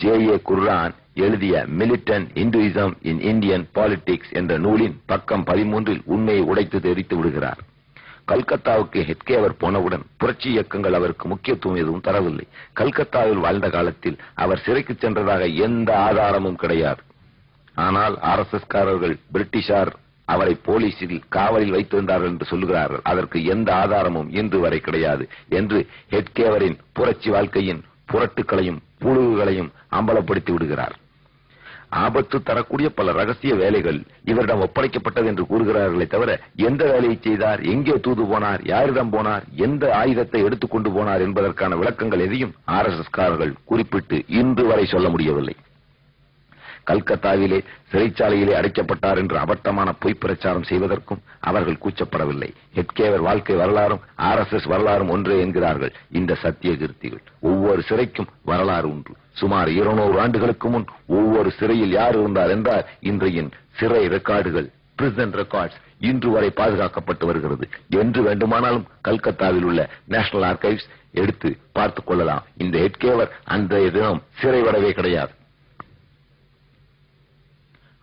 J.A. குர்ரான் எழுதிய militant Hinduism in Indian politics என்ற நூலின் பக்கம் 13 உண்மையை உடைத்து தெரிவித்து விடுகிறார். கல்கத்தாவுக்கு ஹெட்கேவர் போனவுடன் புரட்சி இயக்கங்கள் அவருக்கு முக்கியத்துவம் எதுவும் தரவில்லை. கல்கத்தாவில் வாழ்ந்த காலத்தில் அவர் சிறைக்கு சென்றதாக எந்த ஆதாரமும் கிடையாது. ஆனால் RSS காரர்கள் பிரிட்டிஷார் அவரை போலீசில் காவலில் வைத்திருந்தார்கள் என்று சொல்லுகிறார்கள். அதற்கு எந்த ஆதாரமும் இன்று வரை கிடையாது என்று ஹெட்கேவரின் புரட்சி வாழ்க்கையின் புரட்டுகளையும் புழுகுகளையும் அம்பலப்படுத்தி விடுகிறார். ஆபத்து தரக்கூடிய பல ரகசிய வேலைகள் இவரிடம் ஒப்படைக்கப்பட்டது என்று கூறுகிறார்களே தவிர எந்த வேலையை செய்தார், எங்கே தூது போனார், யாரிடம் போனார், எந்த ஆயுதத்தை எடுத்துக்கொண்டு போனார் என்பதற்கான விளக்கங்கள் எதையும் RSS காரர்கள் குறிப்பிட்டு இன்று வரை சொல்ல முடியவில்லை. கல்கத்தாவிலே சிறைச்சாலையிலே அடைக்கப்பட்டார் என்று அபட்டமான பொய் பிரச்சாரம் செய்வதற்கும் அவர்கள் கூச்சப்படவில்லை. ஹெட்கேவர் வாழ்க்கை வரலாறும் RSS வரலாறும் ஒன்றே என்கிறார்கள் இந்த சத்திய கிருத்திகள். ஒவ்வொரு சிறைக்கும் வரலாறு உண்டு. சுமார் 200 ஆண்டுகளுக்கு முன் ஒவ்வொரு சிறையில் யார் இருந்தார் என்றால் இன்றைய சிறை ரெக்கார்டுகள், பிரிசன் ரெக்கார்ட்ஸ் இன்று வரை பாதுகாக்கப்பட்டு வருகிறது. என்று வேண்டுமானாலும் கல்கத்தாவில் உள்ள நேஷனல் ஆர்கைவ்ஸ் எடுத்து பார்த்துக் கொள்ளலாம். இந்த ஹெட்கேவர் அந்த தினம் சிறைவிடவே கிடையாது.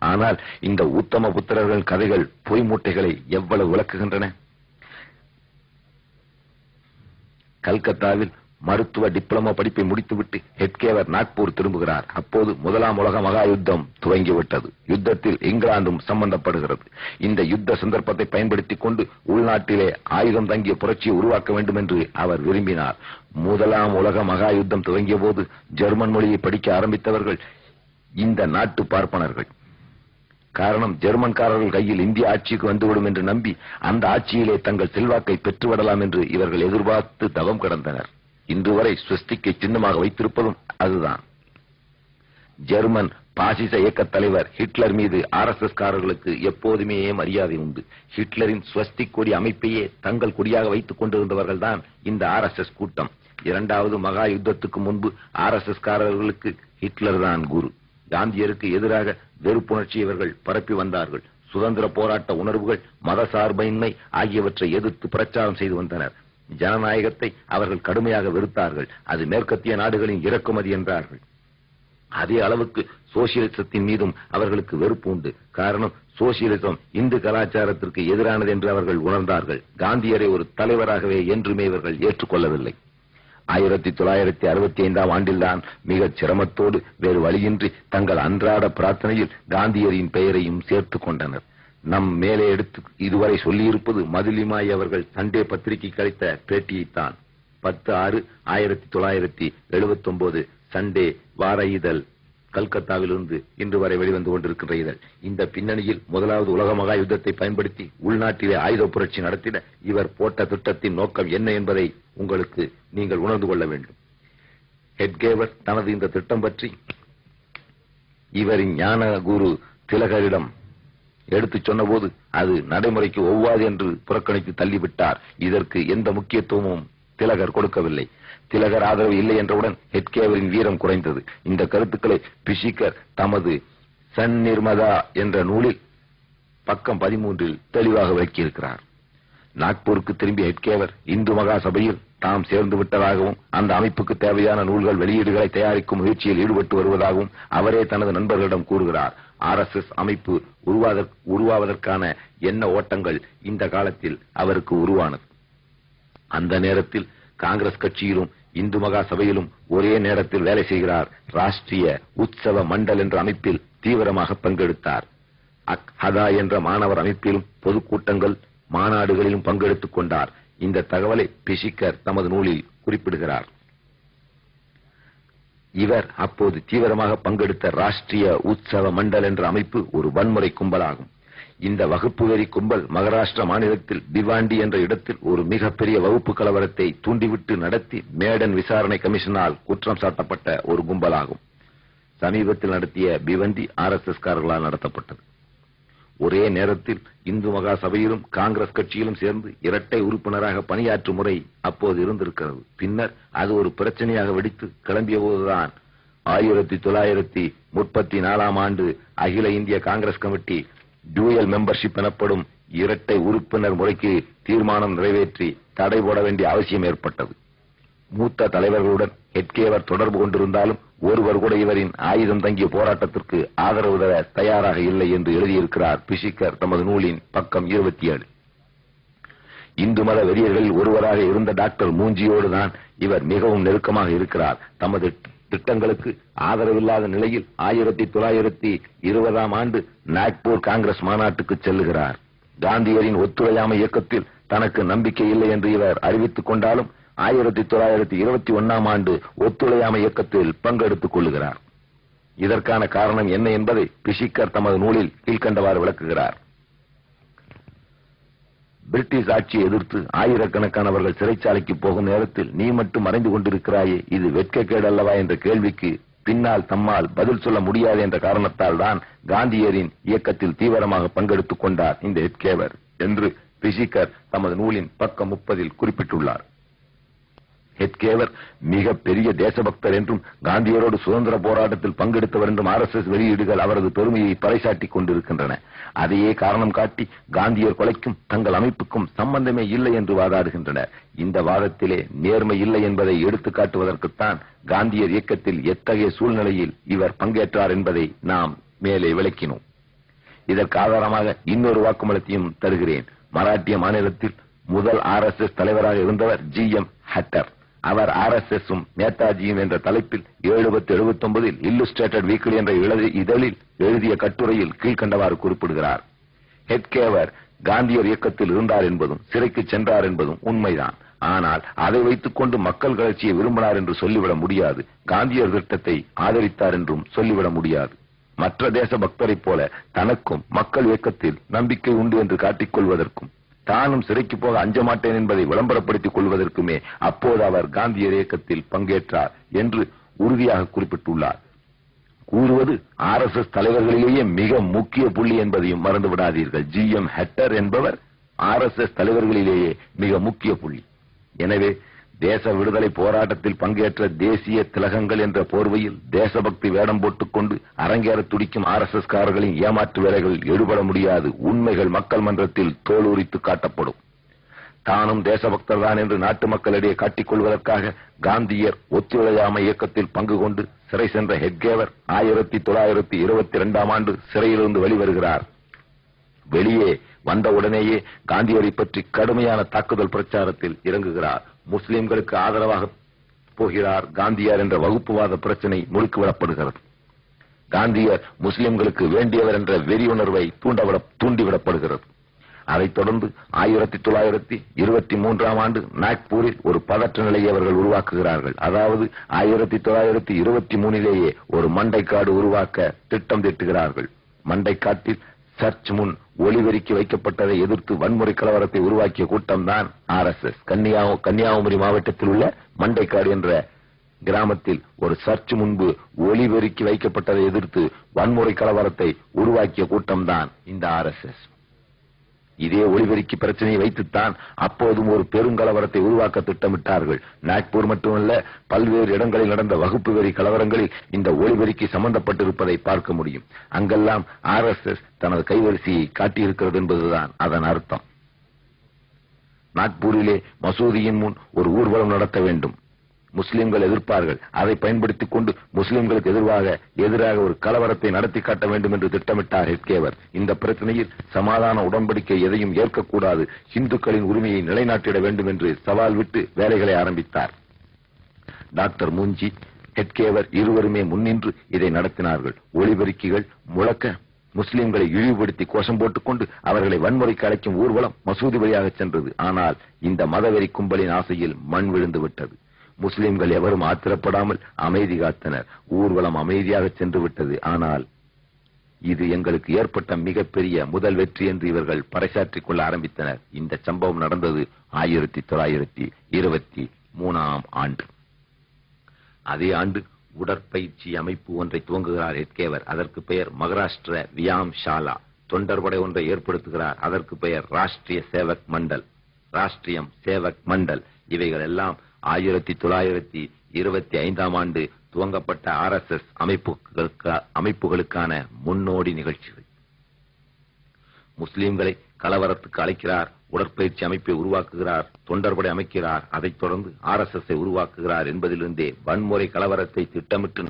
ஆனால் இந்த உத்தம புத்திரர்கள் கதைகள் பொய் மூட்டைகளை எவ்வளவு விளக்குகின்றன. கல்கத்தாவில் மருத்துவ டிப்ளமோ படிப்பை முடித்துவிட்டு ஹெட்கேவர் நாக்பூர் திரும்புகிறார். அப்போது முதலாம் உலக மகா யுத்தம் துவங்கிவிட்டது. யுத்தத்தில் இங்கிலாந்தும் சம்பந்தப்படுகிறது. இந்த யுத்த சந்தர்ப்பத்தை பயன்படுத்திக் கொண்டு உள்நாட்டிலே ஆயுதம் தங்கிய புரட்சியை உருவாக்க வேண்டும் என்று அவர் விரும்பினார். முதலாம் உலக மகா யுத்தம் துவங்கிய போது ஜெர்மன் மொழியை படிக்க ஆரம்பித்தவர்கள் இந்த நாட்டு பார்ப்பனர்கள். காரணம், ஜெர்மன்காரர்கள் கையில் இந்திய ஆட்சிக்கு வந்துவிடும் என்று நம்பி அந்த ஆட்சியிலே தங்கள் செல்வாக்கை பெற்றுவிடலாம் என்று இவர்கள் எதிர்பார்த்து தவம் கிடந்தனர். இன்று வரை ஸ்வஸ்திக்கை சின்னமாக வைத்திருப்பதும் அதுதான். ஜெர்மன் பாசிச இயக்க தலைவர் ஹிட்லர் மீது RSS காரர்களுக்கு எப்போதுமே மரியாதை உண்டு. ஹிட்லரின் ஸ்வஸ்திக் கொடி அமைப்பையே தங்கள் கொடியாக வைத்துக் கொண்டிருந்தவர்கள் தான் இந்த RSS கூட்டம். இரண்டாவது மகா யுத்தத்துக்கு முன்பு RSS காரர்களுக்கு ஹிட்லர் தான் குரு. காந்தியருக்கு எதிராக வெறுப்புணர்ச்சி இவர்கள் பரப்பி வந்தார்கள். சுதந்திர போராட்ட உணர்வுகள், மத சார்பின்மை ஆகியவற்றை எதிர்த்து பிரச்சாரம் செய்து வந்தனர். ஜனநாயகத்தை அவர்கள் கடுமையாக வெறுத்தார்கள். அது மேற்கத்திய நாடுகளின் இறக்குமதி என்றார்கள். அதே அளவுக்கு சோசியலிசத்தின் மீதும் அவர்களுக்கு வெறுப்பு உண்டு. காரணம், சோசியலிசம் இந்து கலாச்சாரத்திற்கு எதிரானது என்று அவர்கள் உணர்ந்தார்கள். காந்தியரை ஒரு தலைவராகவே என்றுமே இவர்கள் ஏற்றுக்கொள்ளவில்லை. 1965 ஆண்டில்தான் மிகச் சிரமத்தோடு வேறு வழியின்றி தங்கள் அன்றாட பிரார்த்தனையில் காந்தியரின் பெயரையும் சேர்த்துக் கொண்டனர். நம் மேலே எடுத்து இதுவரை சொல்லியிருப்பது மதுலிமாய் அவர்கள் சண்டே பத்திரிகைக்கு அளித்த பேட்டியைத்தான். 10/6/1979 சண்டே வார இதழ் கல்கத்தாவிலிருந்து இன்று வரை வெளிவந்து கொண்டிருக்கின்ற இதழ். இந்த பின்னணியில் முதலாவது உலக மகா யுத்தத்தை பயன்படுத்தி உள்நாட்டிலே ஆயுத புரட்சி நடத்திட இவர் போட்ட திட்டத்தின் நோக்கம் என்ன என்பதை நீங்கள் உணர்ந்து கொள்ள வேண்டும். ஹெட்கேவர் தனது இந்த திட்டம் பற்றி இவரின் ஞான குரு திலகரிடம் எடுத்துச் சொன்னபோது அது நடைமுறைக்கு ஒவ்வாது என்று புறக்கணித்து தள்ளிவிட்டார். இதற்கு எந்த முக்கியத்துவமும் திலகர் கொடுக்கவில்லை. திலகர் ஆதரவு இல்லை என்றவுடன் ஹெட்கேவரின் வீரம் குறைந்தது. இந்த கருத்துக்களை பிஷிகர் தமது சன் நிர்மதா என்ற நூலில் பக்கம் 13 தெளிவாக விளக்கியிருக்கிறார். நாக்பூருக்கு திரும்பிய ஹெட்கேவர் இந்து மகா சபையில் தாம் சேர்ந்து விட்டதாகவும் அந்த அமைப்புக்கு தேவையான நூல்கள் வெளியீடுகளை தயாரிக்கும் முயற்சியில் ஈடுபட்டு வருவதாகவும் அவரே தனது நண்பர்களிடம் கூறுகிறார். RSS அமைப்பு உருவாவதற்கான எண்ண ஓட்டங்கள் இந்த காலத்தில் அவருக்கு உருவானது. அந்த நேரத்தில் காங்கிரஸ் கட்சியிலும் இந்து மகா சபையிலும் ஒரே நேரத்தில் வேலை செய்கிறார். ராஷ்டிரிய உற்சவ மண்டல் என்ற அமைப்பில் தீவிரமாக பங்கெடுத்தார். அக்ஹதா என்ற மாணவர் அமைப்பிலும் பொதுக்கூட்டங்கள் மாநாடுகளிலும் பங்கெடுத்துக் கொண்டார். இந்த தகவலை பிஷிகர் தமது நூலில் குறிப்பிடுகிறார். இவர் அப்போது தீவிரமாக பங்கெடுத்த ராஷ்டிரிய உற்சவ மண்டல் என்ற அமைப்பு ஒரு வன்முறை கும்பலாகும். இந்த வகுப்பு வெறி கும்பல் மகாராஷ்டிரா மாநிலத்தில் பிவாண்டி என்ற இடத்தில் ஒரு மிகப்பெரிய வகுப்பு கலவரத்தை தூண்டிவிட்டு நடத்தி மேடன் விசாரணை கமிஷனால் குற்றம் சாட்டப்பட்ட ஒரு கும்பலாகும். சமீபத்தில் நடத்திய பிவண்டி RSS காரர்களால் நடத்தப்பட்டது. ஒரே நேரத்தில் இந்து மகா சபையிலும் காங்கிரஸ் கட்சியிலும் சேர்ந்து இரட்டை உறுப்பினராக பணியாற்றும் முறை அப்போது இருந்திருக்கிறது. பின்னர் அது ஒரு பிரச்சனையாக வெடித்து கிளம்பிய போதுதான் 1934 ஆண்டு அகில இந்திய காங்கிரஸ் கமிட்டி டூயல் மெம்பர்ஷிப் எனப்படும் இரட்டை உறுப்பினர் முறைக்கு தீர்மானம் நிறைவேற்றி தடை போட வேண்டிய அவசியம் ஏற்பட்டது. மூத்த தலைவர்களுடன் ஹெட்கேவர் தொடர்பு கொண்டிருந்தாலும் ஒருவர் கூட இவரின் ஆயுதம் தங்கிய போராட்டத்திற்கு ஆதரவு தர தயாராக இல்லை என்று எழுதியிருக்கிறார் பிஷிகர் தமது நூலின் பக்கம் 27. இந்து மத வெறியர்களில் ஒருவராக இருந்த டாக்டர் மூஞ்சியோடு தான் இவர் மிகவும் நெருக்கமாக இருக்கிறார். தமது திட்டங்களுக்கு ஆதரவில்லாத நிலையில் 1920 ஆண்டு நாக்பூர் காங்கிரஸ் மாநாட்டுக்கு செல்லுகிறார். காந்தியரின் ஒத்துழையாமை இயக்கத்தில் தனக்கு நம்பிக்கை இல்லை என்று இவர் அறிவித்துக் கொண்டாலும் 1921 ஆண்டு ஒத்துழையாமை இயக்கத்தில் பங்கெடுத்துக் கொள்ளுகிறார். இதற்கான காரணம் என்ன என்பதை பிஷிகர் தமது நூலில் கீழ்கண்டவாறு விளக்குகிறார். பிரிட்டிஷ் ஆட்சியை எதிர்த்து ஆயிரக்கணக்கானவர்கள் சிறைச்சாலைக்கு போகும் நேரத்தில் நீ மட்டும் மறைந்து கொண்டிருக்கிறாயே, இது வெட்கக்கேடு அல்லவா என்ற கேள்விக்கு பின்னால் தம்மால் பதில் சொல்ல முடியாது என்ற காரணத்தால் தான் காந்தியரின் இயக்கத்தில் தீவிரமாக பங்கெடுத்துக் கொண்டார் இந்த ஹெட்கேவர் என்று பிஷிகர் தமது நூலின் பக்கம் 30 குறிப்பிட்டுள்ளார். ஹெட்கேவர் மிக பெரிய தேசபக்தர் என்றும் காந்தியரோடு சுதந்திர போராட்டத்தில் பங்கெடுத்தவர் என்றும் RSS வெளியீடுகள் அவரது பெருமையை பறைசாட்டிக் கொண்டிருக்கின்றன. அதையே காரணம் காட்டி காந்தியர் கொலைக்கும் தங்கள் அமைப்புக்கும் சம்பந்தமே இல்லை என்று வாதாடுகின்றனர். இந்த வாதத்திலே நேர்மை இல்லை என்பதை எடுத்துக் காட்டுவதற்குத்தான் காந்தியர் இயக்கத்தில் எத்தகைய சூழ்நிலையில் இவர் பங்கேற்றார் என்பதை நாம் மேலே விளக்கினோம். இதற்கு ஆதாரமாக இன்னொரு வாக்குமூலத்தையும் தருகிறேன். மராட்டிய மாநிலத்தில் முதல் RSS தலைவராக இருந்தவர் GM ஹட்டர். அவர் RSSம் நேதாஜியும் என்ற தலைப்பில் 1979 இல்லுஸ்ட்ரேட்டட் வீக்லி என்ற இதழில் எழுதிய கட்டுரையில் கீழ்கண்டவாறு குறிப்பிடுகிறார். ஹெட்கேவர் காந்தியர் இயக்கத்தில் இருந்தார் என்பதும் சிறைக்கு சென்றார் என்பதும் உண்மைதான். ஆனால் அதை வைத்துக் கொண்டு மக்கள் கிளர்ச்சியை விரும்பினார் என்று சொல்லிவிட முடியாது. காந்தியர் திட்டத்தை ஆதரித்தார் என்றும் சொல்லிவிட முடியாது. மற்ற தேச பக்தரைப் போல தனக்கும் மக்கள் இயக்கத்தில் நம்பிக்கை உண்டு என்று காட்டிக்கொள்வதற்கும் தானும் சிறைக்கு போக அஞ்ச மாட்டேன் என்பதை விளம்பரப்படுத்திக் கொள்வதற்குமே அப்போது அவர் காந்தியர் இயக்கத்தில் பங்கேற்றார் என்று உறுதியாக குறிப்பிட்டுள்ளார். கூறுவது RSS தலைவர்களிலேயே மிக முக்கிய புள்ளி என்பதையும் மறந்துவிடாதீர்கள். GM ஹட்டர் என்பவர் RSS தலைவர்களிலேயே மிக முக்கிய புள்ளி. எனவே தேச விடுதலை போராட்டத்தில் பங்கேற்ற தேசிய திலகங்கள் என்ற போர்வையில் தேசபக்தி வேடம் போட்டுக் கொண்டு அரங்கேற துடிக்கும் RSS காரர்களின் ஏமாற்று வேலைகளில் ஈடுபட முடியாது. உண்மைகள் மக்கள் மன்றத்தில் தோலுரித்து காட்டப்படும். தானும் தேசபக்தர் தான் என்று நாட்டு மக்களிடையே காட்டிக் கொள்வதற்காக காந்தியர் ஒத்துழையாமை இயக்கத்தில் பங்கு கொண்டு சிறை சென்ற ஹெட்கேவர் 1922 ஆண்டு சிறையிலிருந்து வெளிவருகிறார். வெளியே வந்தவுடனேயே காந்தியரை பற்றி கடுமையான தாக்குதல் பிரச்சாரத்தில் இறங்குகிறார். முஸ்லிம்களுக்கு ஆதரவாக போகிறார். காந்தியார் என்ற வகுப்புவாத பிரச்சனை முடுக்கிவிடப்படுகிறது. காந்தியர் முஸ்லிம்களுக்கு வேண்டியவர் என்ற வெறி உணர்வை தூண்டிவிடப்படுகிறது. அதைத் தொடர்ந்து 1923 ஆண்டு நாக்பூரில் ஒரு பதற்ற நிலையை அவர்கள் உருவாக்குகிறார்கள். அதாவது 1923 ஒரு மண்டைக்காடு உருவாக்க திட்டம் தீட்டுகிறார்கள். மண்டைக்காட்டில் சர்ச் முன் ஒளிவெறிக்கு வைக்கப்பட்டதை எதிர்த்து வன்முறை கலவரத்தை உருவாக்கிய கூட்டம் தான் RSS. கன்னியாகுமரி மாவட்டத்தில் உள்ள மண்டைக்காடு என்ற கிராமத்தில் ஒரு சர்ச் முன்பு ஒளிவெறிக்கு வைக்கப்பட்டதை எதிர்த்து வன்முறை கலவரத்தை உருவாக்கிய கூட்டம் தான் இந்த RSS. இதே ஒளிபெருக்கி பிரச்சனையை வைத்துத்தான் அப்போதும் ஒரு பெருங்கலவரத்தை உருவாக்க திட்டமிட்டார்கள். நாக்பூர் மட்டுமல்ல, பல்வேறு இடங்களில் நடந்த வகுப்பு வெறி கலவரங்களில் இந்த ஒளிபெருக்கி சம்பந்தப்பட்டிருப்பதை பார்க்க முடியும். அங்கெல்லாம் RSS தனது கைவரிசையை காட்டியிருக்கிறது என்பதுதான் அதன் அர்த்தம். நாக்பூரிலே மசூதியின் முன் ஒரு ஊர்வலம் நடத்த வேண்டும். முஸ்லிம்கள் எதிர்ப்பார்கள். அதை பயன்படுத்திக் கொண்டு முஸ்லிம்களுக்கு எதிராக ஒரு கலவரத்தை நடத்தி காட்ட வேண்டும் என்று திட்டமிட்டார் ஹெட்கேவர். இந்த பிரச்சனையில் சமாதான உடன்படிக்கை எதையும் ஏற்கக்கூடாது, இந்துக்களின் உரிமையை நிலைநாட்டிட வேண்டும் என்று சவால் விட்டு வேலைகளை ஆரம்பித்தார். டாக்டர் மூஞ்சி, ஹெட்கேவர் இருவருமே முன்னின்று இதை நடத்தினார்கள். ஒளிபெருக்கிகள் முழக்க முஸ்லிம்களை இழிவுபடுத்தி கோஷம் போட்டுக் கொண்டு அவர்களை வன்முறைக்கு அழைக்கும் ஊர்வலம் மசூதி வழியாக சென்றது. ஆனால் இந்த மதவெறி கும்பலின் ஆசையில் மண் விழுந்து விட்டது. முஸ்லிம்கள் எவரும் ஆத்திரப்படாமல் அமைதி காத்தனர். ஊர்வலம் அமைதியாக சென்று விட்டது. ஆனால் இது எங்களுக்கு ஏற்பட்ட மிகப்பெரிய முதல் வெற்றி என்று இவர்கள் பறைசாற்றிக் கொள்ள ஆரம்பித்தனர். இந்த சம்பவம் நடந்தது 1923 ஆண்டு. அதே ஆண்டு உடற்பயிற்சி அமைப்பு ஒன்றை துவங்குகிறார் ஹெட்கேவர். அதற்கு பெயர் மகாராஷ்டிர வியாம் ஷாலா. தொண்டர்படை ஒன்றை ஏற்படுத்துகிறார். அதற்கு பெயர் ராஷ்டிரிய சேவக் மண்டல். இவைகள் எல்லாம் 1925 ஆண்டு துவங்கப்பட்ட RSS அமைப்புகளுக்கான முன்னோடி நிகழ்ச்சிகள். முஸ்லிம்களை கலவரத்துக்கு அழைக்கிறார், உடற்பயிற்சி அமைப்பை உருவாக்குகிறார், தொண்டர்படை அமைக்கிறார், அதைத் தொடர்ந்து RSS உருவாக்குகிறார் என்பதிலிருந்தே வன்முறை கலவரத்தை திட்டமிட்டு